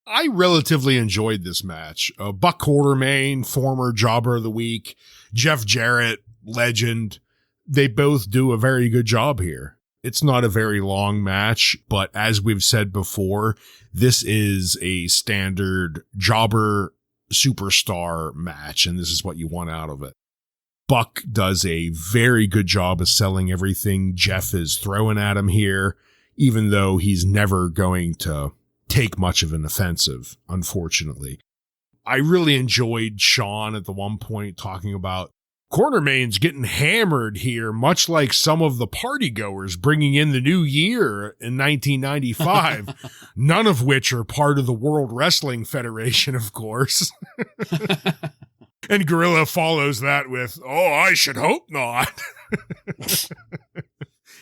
I relatively enjoyed this match. Buck Quartermain, former Jobber of the Week, Jeff Jarrett, legend. They both do a very good job here. It's not a very long match, but as we've said before, this is a standard Jobber superstar match, and this is what you want out of it. Buck does a very good job of selling everything Jeff is throwing at him here, even though he's never going to take much of an offensive, unfortunately. I really enjoyed Sean at the one point talking about Quartermain's getting hammered here, much like some of the partygoers bringing in the new year in 1995, none of which are part of the World Wrestling Federation, of course. And Gorilla follows that with, "Oh, I should hope not."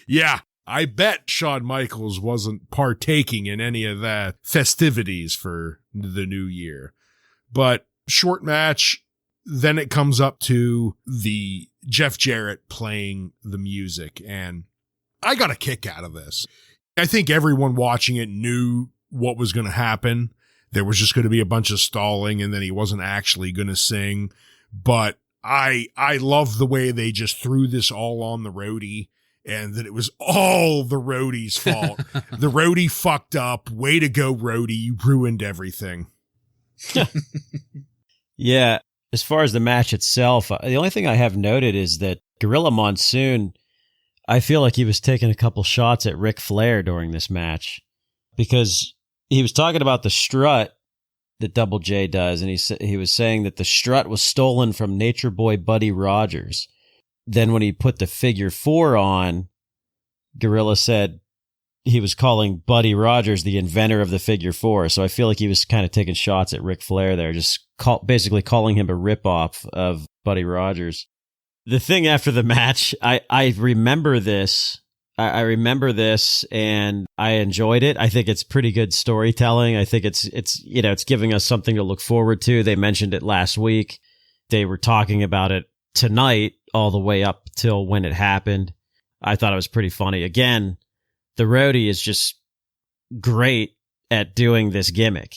Yeah, I bet Shawn Michaels wasn't partaking in any of that festivities for the new year. But short match, then it comes up to the Jeff Jarrett playing the music, and I got a kick out of this. I think everyone watching it knew what was going to happen. There was just going to be a bunch of stalling, and then he wasn't actually going to sing. But I love the way they just threw this all on the Roadie, and that it was all the Roadie's fault. The Roadie fucked up. Way to go, Roadie. You ruined everything. Yeah. As far as the match itself, the only thing I have noted is that Gorilla Monsoon, I feel like he was taking a couple shots at Ric Flair during this match, because he was talking about the strut that Double J does, and he was saying that the strut was stolen from Nature Boy Buddy Rogers. Then when he put the figure 4 on, Gorilla said, he was calling Buddy Rogers the inventor of the figure four. So I feel like he was kind of taking shots at Ric Flair there, just basically calling him a ripoff of Buddy Rogers. The thing after the match, I remember this. I remember this and I enjoyed it. I think it's pretty good storytelling. I think it's giving us something to look forward to. They mentioned it last week. They were talking about it tonight all the way up till when it happened. I thought it was pretty funny. Again, the roadie is just great at doing this gimmick.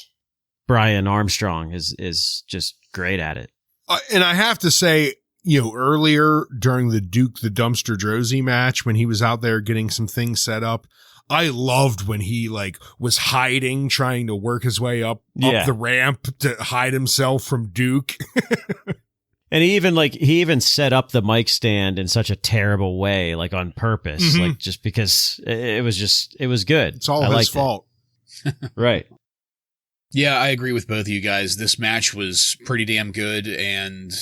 Brian Armstrong is just great at it. And I have to say, earlier during the Duke the Dumpster Droese match, when he was out there getting some things set up, I loved when he was hiding, trying to work his way up the ramp to hide himself from Duke. And he even set up the mic stand in such a terrible way, on purpose, just because it was good. It's all his fault. Right. Yeah, I agree with both of you guys. This match was pretty damn good, and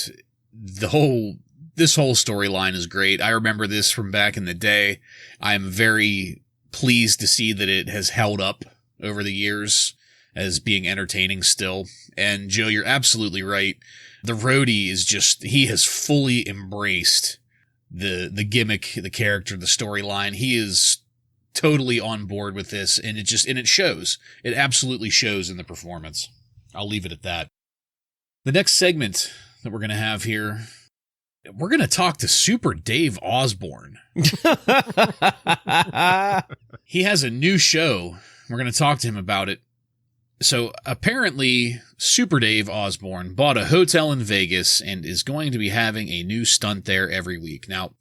this whole storyline is great. I remember this from back in the day. I'm very pleased to see that it has held up over the years as being entertaining still. And Joe, you're absolutely right. The roadie is he has fully embraced the gimmick, the character, the storyline. He is totally on board with this, and it shows. It absolutely shows in the performance. I'll leave it at that. The next segment that we're going to have here, we're going to talk to Super Dave Osborne. He has a new show. We're going to talk to him about it. So apparently, Super Dave Osborne bought a hotel in Vegas and is going to be having a new stunt there every week. Now,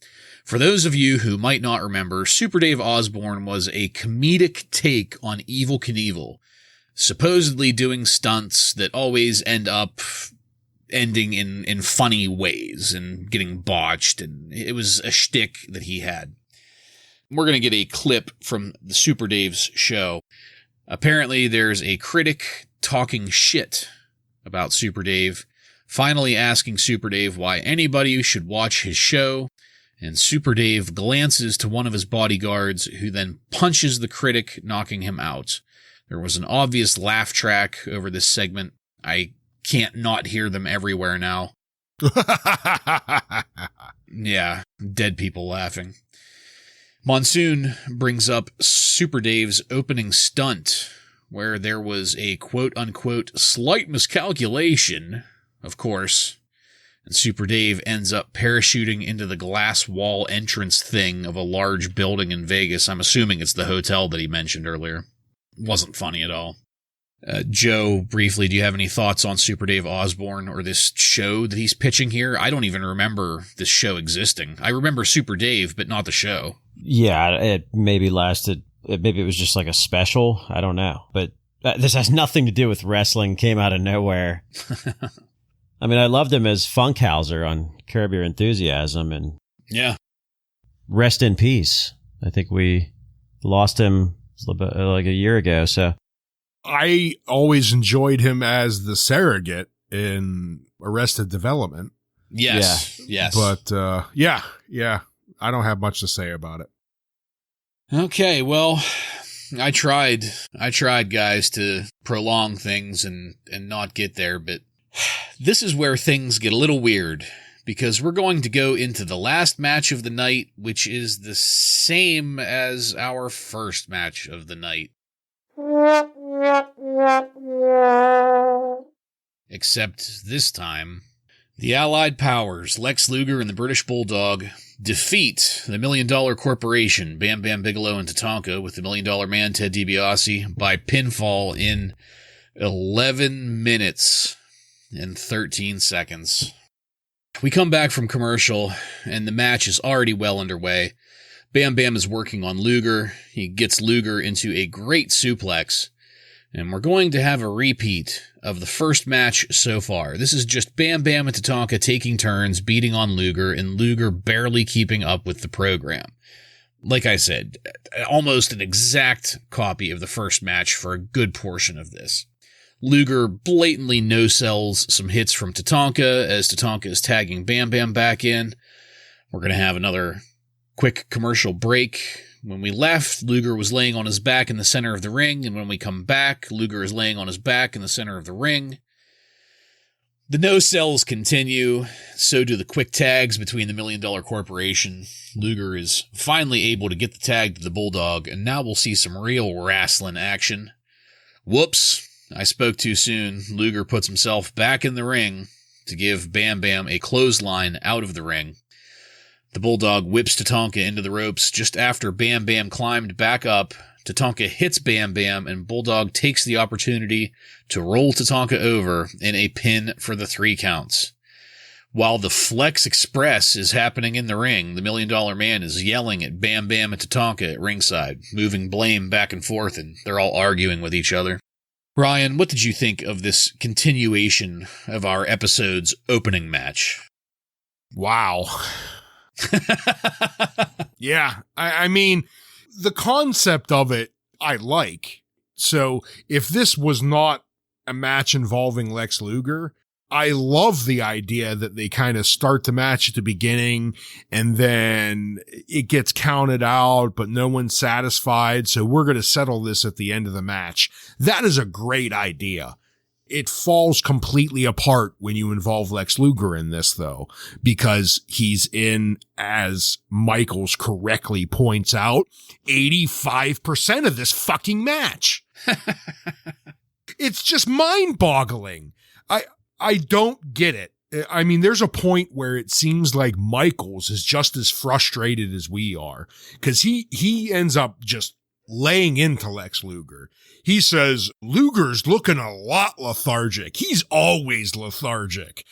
for those of you who might not remember, Super Dave Osborne was a comedic take on Evel Knievel, supposedly doing stunts that always ending in funny ways and getting botched, and it was a shtick that he had. We're going to get a clip from the Super Dave's show. Apparently, there's a critic talking shit about Super Dave, finally asking Super Dave why anybody should watch his show, and Super Dave glances to one of his bodyguards, who then punches the critic, knocking him out. There was an obvious laugh track over this segment. I can't not hear them everywhere now. Yeah, dead people laughing. Monsoon brings up Super Dave's opening stunt, where there was a quote-unquote slight miscalculation, of course, and Super Dave ends up parachuting into the glass wall entrance thing of a large building in Vegas. I'm assuming it's the hotel that he mentioned earlier. Wasn't funny at all. Joe, briefly, do you have any thoughts on Super Dave Osborne or this show that he's pitching here? I don't even remember this show existing. I remember Super Dave, but not the show. Yeah, it maybe lasted. Maybe it was just like a special. I don't know. But this has nothing to do with wrestling. Came out of nowhere. I mean, I loved him as Funkhauser on Curb Your Enthusiasm. And yeah. Rest in peace. I think we lost him like a year ago. So I always enjoyed him as the surrogate in Arrested Development. Yes. Yeah. Yes. But yeah. I don't have much to say about it. Okay, well, I tried, guys, to prolong things and not get there, but this is where things get a little weird, because we're going to go into the last match of the night, which is the same as our first match of the night. Except this time, the Allied Powers, Lex Luger and the British Bulldog, defeat the $1 Million Corporation, Bam Bam Bigelow and Tatanka, with the $1 Million Man, Ted DiBiase, by pinfall in 11 minutes and 13 seconds. We come back from commercial, and the match is already well underway. Bam Bam is working on Luger. He gets Luger into a great suplex, and we're going to have a repeat of the first match so far. This is just Bam Bam and Tatanka taking turns beating on Luger, and Luger barely keeping up with the program. Like I said, almost an exact copy of the first match for a good portion of this. Luger blatantly no-sells some hits from Tatanka as Tatanka is tagging Bam Bam back in. We're going to have another quick commercial break. When we left, Luger was laying on his back in the center of the ring, and when we come back, Luger is laying on his back in the center of the ring. The no-sells continue, so do the quick tags between the $1 Million Corporation. Luger is finally able to get the tag to the Bulldog, and now we'll see some real wrestling action. Whoops, I spoke too soon. Luger puts himself back in the ring to give Bam Bam a clothesline out of the ring. The Bulldog whips Tatanka into the ropes just after Bam Bam climbed back up. Tatanka hits Bam Bam, and Bulldog takes the opportunity to roll Tatanka over in a pin for the 3 counts. While the Flex Express is happening in the ring, the $1 Million Man is yelling at Bam Bam and Tatanka at ringside, moving blame back and forth, and they're all arguing with each other. Ryan, what did you think of this continuation of our episode's opening match? Wow. Yeah, I mean, the concept of it, I like. So if this was not a match involving Lex Luger, I love the idea that they kind of start the match at the beginning and then it gets counted out, but no one's satisfied. So we're going to settle this at the end of the match. That is a great idea. It falls completely apart when you involve Lex Luger in this, though, because he's in, as Michaels correctly points out, 85% of this fucking match. It's just mind-boggling. I don't get it. I mean, there's a point where it seems like Michaels is just as frustrated as we are, because he ends up just laying into Lex Luger. He says, Luger's looking a lot lethargic. He's always lethargic.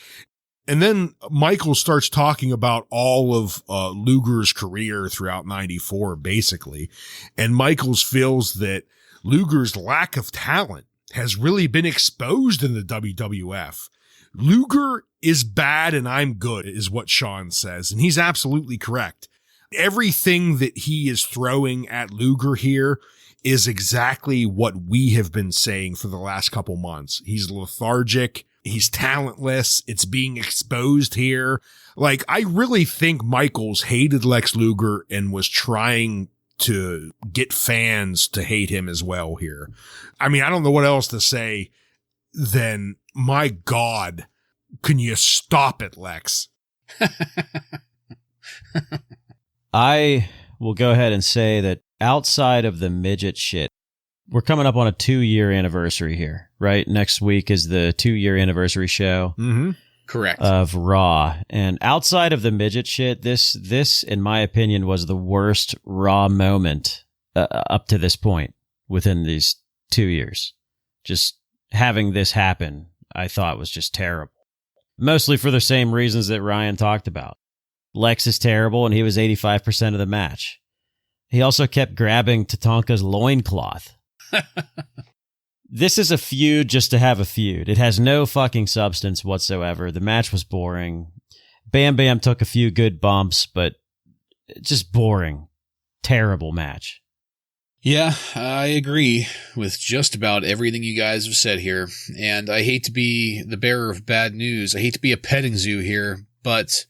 And then Michael starts talking about all of Luger's career throughout 94, basically. And Michaels feels that Luger's lack of talent has really been exposed in the WWF. Luger is bad and I'm good, is what Sean says. And he's absolutely correct. Everything that he is throwing at Luger here is exactly what we have been saying for the last couple months. He's lethargic. He's talentless. It's being exposed here. Like, I really think Michaels hated Lex Luger and was trying to get fans to hate him as well here. I mean, I don't know what else to say than, my God, can you stop it, Lex? I will go ahead and say that outside of the midget shit, we're coming up on a 2-year anniversary here, right? Next week is the 2-year anniversary show. Mm-hmm. Correct. Of Raw. And outside of the midget shit, this, in my opinion, was the worst Raw moment up to this point within these 2 years. Just having this happen, I thought was just terrible. Mostly for the same reasons that Ryan talked about. Lex is terrible, and he was 85% of the match. He also kept grabbing Tatanka's loincloth. This is a feud just to have a feud. It has no fucking substance whatsoever. The match was boring. Bam Bam took a few good bumps, but just boring. Terrible match. Yeah, I agree with just about everything you guys have said here. And I hate to be the bearer of bad news. I hate to be a petting zoo here, but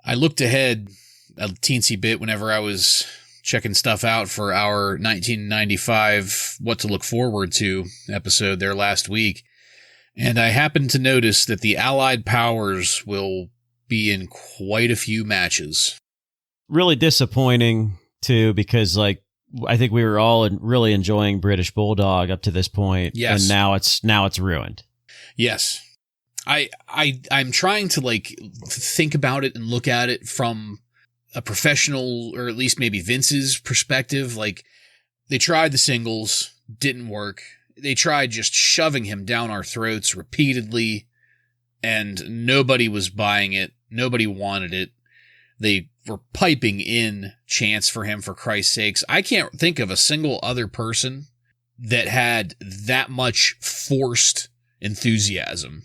I looked ahead a teensy bit whenever I was checking stuff out for our 1995 What to Look Forward To episode there last week. And I happened to notice that the Allied Powers will be in quite a few matches. Really disappointing, too, because, like, I think we were all really enjoying British Bulldog up to this point. Yes. And now it's ruined. Yes. I'm trying to, like, think about it and look at it from a professional, or at least maybe Vince's perspective. Like, they tried the singles, didn't work. They tried just shoving him down our throats repeatedly, and nobody was buying it. Nobody wanted it. They were piping in chants for him, for Christ's sakes. I can't think of a single other person that had that much forced enthusiasm.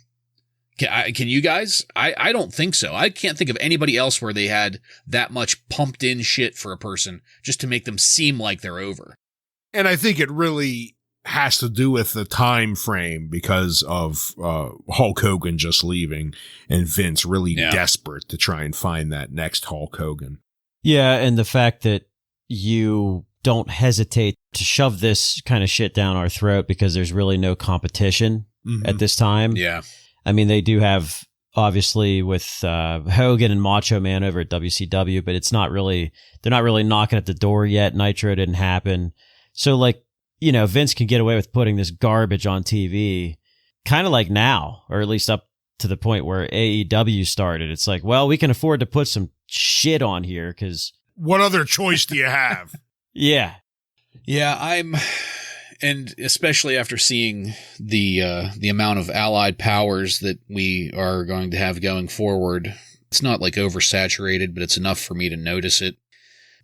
Can you guys? I don't think so. I can't think of anybody else where they had that much pumped in shit for a person just to make them seem like they're over. And I think it really has to do with the time frame because of Hulk Hogan just leaving and Vince really desperate to try and find that next Hulk Hogan. Yeah, and the fact that you don't hesitate to shove this kind of shit down our throat because there's really no competition at this time. Yeah. I mean, they do have, obviously, with Hogan and Macho Man over at WCW, but they're not really knocking at the door yet. Nitro didn't happen. So, like, you know, Vince can get away with putting this garbage on TV kind of like now, or at least up to the point where AEW started. It's like, well, we can afford to put some shit on here because... What other choice do you have? Yeah. Yeah, and especially after seeing the amount of allied powers that we are going to have going forward, it's not like oversaturated, but it's enough for me to notice it.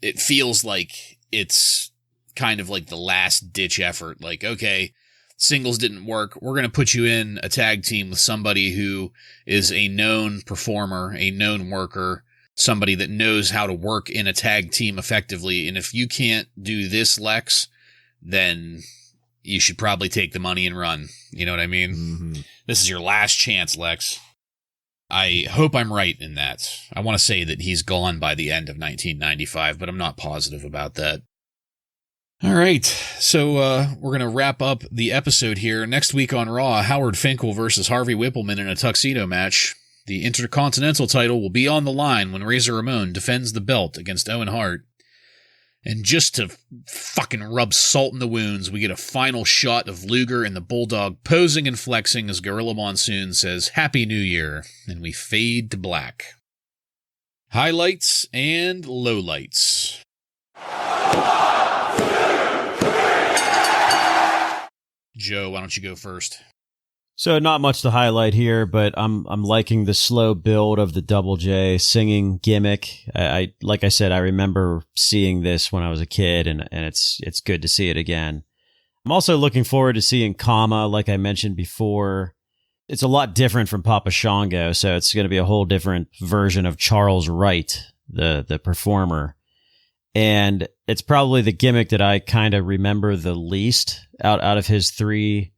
It feels like it's kind of like the last ditch effort. Like, okay, singles didn't work. We're going to put you in a tag team with somebody who is a known performer, a known worker, somebody that knows how to work in a tag team effectively. And if you can't do this, Lex, then you should probably take the money and run. You know what I mean? Mm-hmm. This is your last chance, Lex. I hope I'm right in that. I want to say that he's gone by the end of 1995, but I'm not positive about that. All right, so we're going to wrap up the episode here. Next week on Raw, Howard Finkle versus Harvey Whippleman in a tuxedo match. The Intercontinental title will be on the line when Razor Ramon defends the belt against Owen Hart. And just to fucking rub salt in the wounds, we get a final shot of Luger and the Bulldog posing and flexing as Gorilla Monsoon says, "Happy New Year," and we fade to black. Highlights and lowlights. Joe, why don't you go first? So not much to highlight here, but I'm liking the slow build of the Double J singing gimmick. I like I said, I remember seeing this when I was a kid, and it's good to see it again. I'm also looking forward to seeing Kama, like I mentioned before. It's a lot different from Papa Shango, so it's going to be a whole different version of Charles Wright, the performer. And it's probably the gimmick that I kind of remember the least out of his three.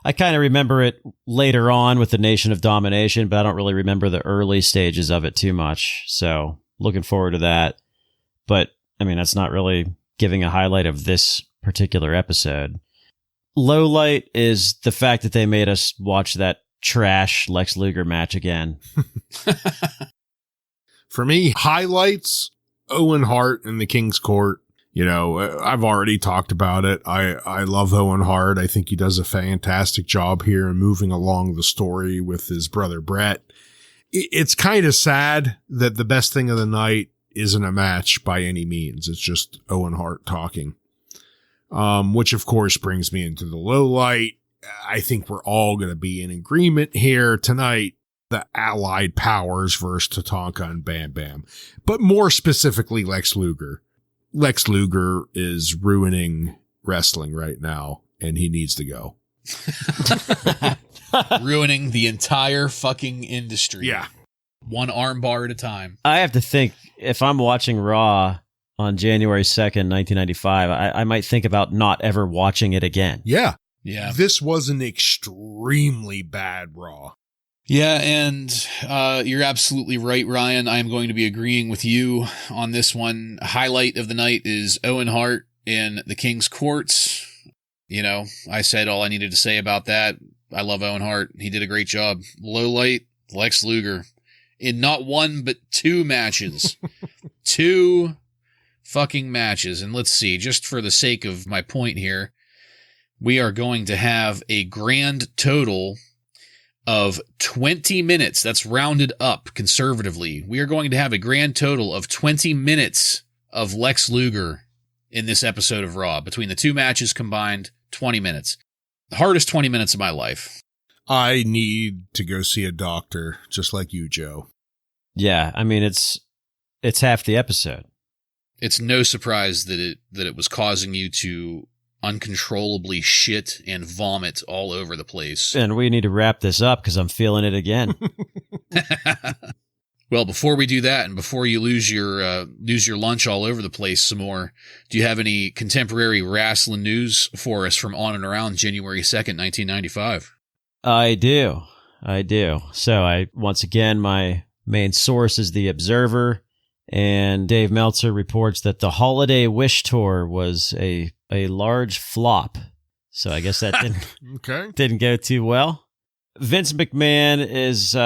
I kind of remember it later on with the Nation of Domination, but I don't really remember the early stages of it too much. So looking forward to that. But I mean, that's not really giving a highlight of this particular episode. Low light is the fact that they made us watch that trash Lex Luger match again. For me, highlights, Owen Hart in the King's Court. You know, I've already talked about it. I love Owen Hart. I think he does a fantastic job here in moving along the story with his brother Brett. It's kind of sad that the best thing of the night isn't a match by any means. It's just Owen Hart talking, which of course brings me into the low light. I think we're all going to be in agreement here tonight. The Allied Powers versus Tatanka and Bam Bam, but more specifically Lex Luger. Lex Luger is ruining wrestling right now, and he needs to go. Ruining the entire fucking industry. Yeah. One armbar at a time. I have to think, if I'm watching Raw on January 2nd, 1995, I might think about not ever watching it again. Yeah. Yeah. This was an extremely bad Raw. Yeah, and you're absolutely right, Ryan. I am going to be agreeing with you on this one. Highlight of the night is Owen Hart in the King's Courts. You know, I said all I needed to say about that. I love Owen Hart. He did a great job. Low light, Lex Luger. In not one, but two matches. Two fucking matches. And let's see, just for the sake of my point here, we are going to have a grand total of 20 minutes. That's rounded up conservatively. We are going to have a grand total of 20 minutes of Lex Luger in this episode of Raw. Between the two matches combined, 20 minutes. The hardest 20 minutes of my life. I need to go see a doctor, just like you, Joe. Yeah, I mean, it's half the episode. It's no surprise that it was causing you to uncontrollably shit and vomit all over the place. And we need to wrap this up because I'm feeling it again. Well, before we do that, and before you lose your lunch all over the place some more, do you have any contemporary wrestling news for us from on and around January 2nd, 1995? I do. So once again, my main source is The Observer, And Dave Meltzer reports that the Holiday Wish Tour was a large flop. So I guess that didn't go too well. Vince McMahon is,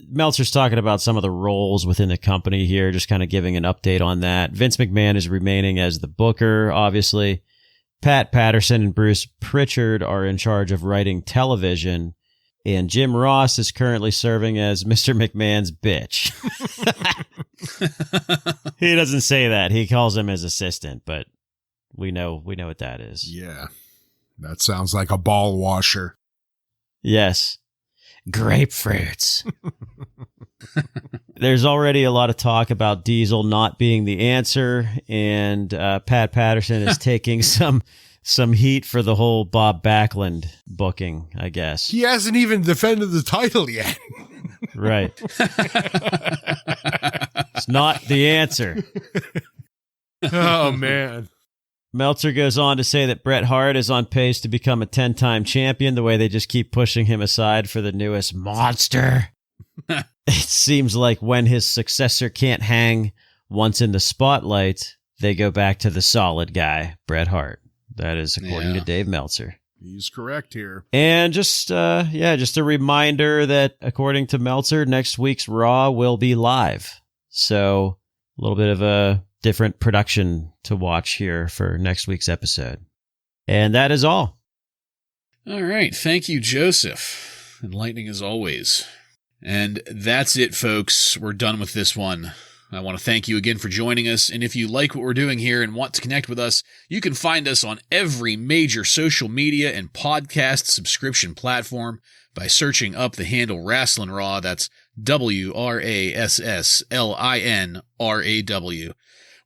Meltzer's talking about some of the roles within the company here, just kind of giving an update on that. Vince McMahon is remaining as the booker, obviously. Pat Patterson and Bruce Pritchard are in charge of writing television. And Jim Ross is currently serving as Mr. McMahon's bitch. He doesn't say that. He calls him his assistant, but we know what that is. Yeah. That sounds like a ball washer. Yes. Grapefruits. There's already a lot of talk about Diesel not being the answer, and Pat Patterson is taking some heat for the whole Bob Backlund booking, I guess. He hasn't even defended the title yet. Right. It's not the answer. Oh, man. Meltzer goes on to say that Bret Hart is on pace to become a 10-time champion, the way they just keep pushing him aside for the newest monster. It seems like when his successor can't hang once in the spotlight, they go back to the solid guy, Bret Hart. That is according to Dave Meltzer. He's correct here. And just a reminder that according to Meltzer, next week's Raw will be live. So a little bit of a different production to watch here for next week's episode. And that is all. All right. Thank you, Joseph. Enlightening as always. And that's it, folks. We're done with this one. I want to thank you again for joining us. And if you like what we're doing here and want to connect with us, you can find us on every major social media and podcast subscription platform by searching up the handle Wrasslin Raw. That's WRASSLINRAW.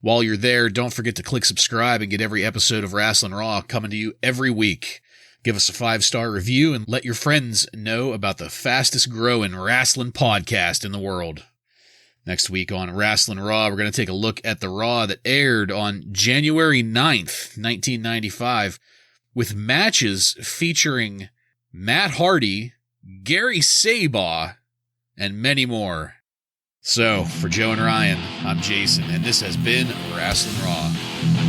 While you're there, don't forget to click subscribe and get every episode of Wrasslin Raw coming to you every week. Give us a 5-star review and let your friends know about the fastest growing wrestling podcast in the world. Next week on Wrasslin Raw, we're going to take a look at the Raw that aired on January 9th, 1995, with matches featuring Matt Hardy, Gary Sabaw, and many more. So, for Joe and Ryan, I'm Jason, and this has been Wrasslin Raw.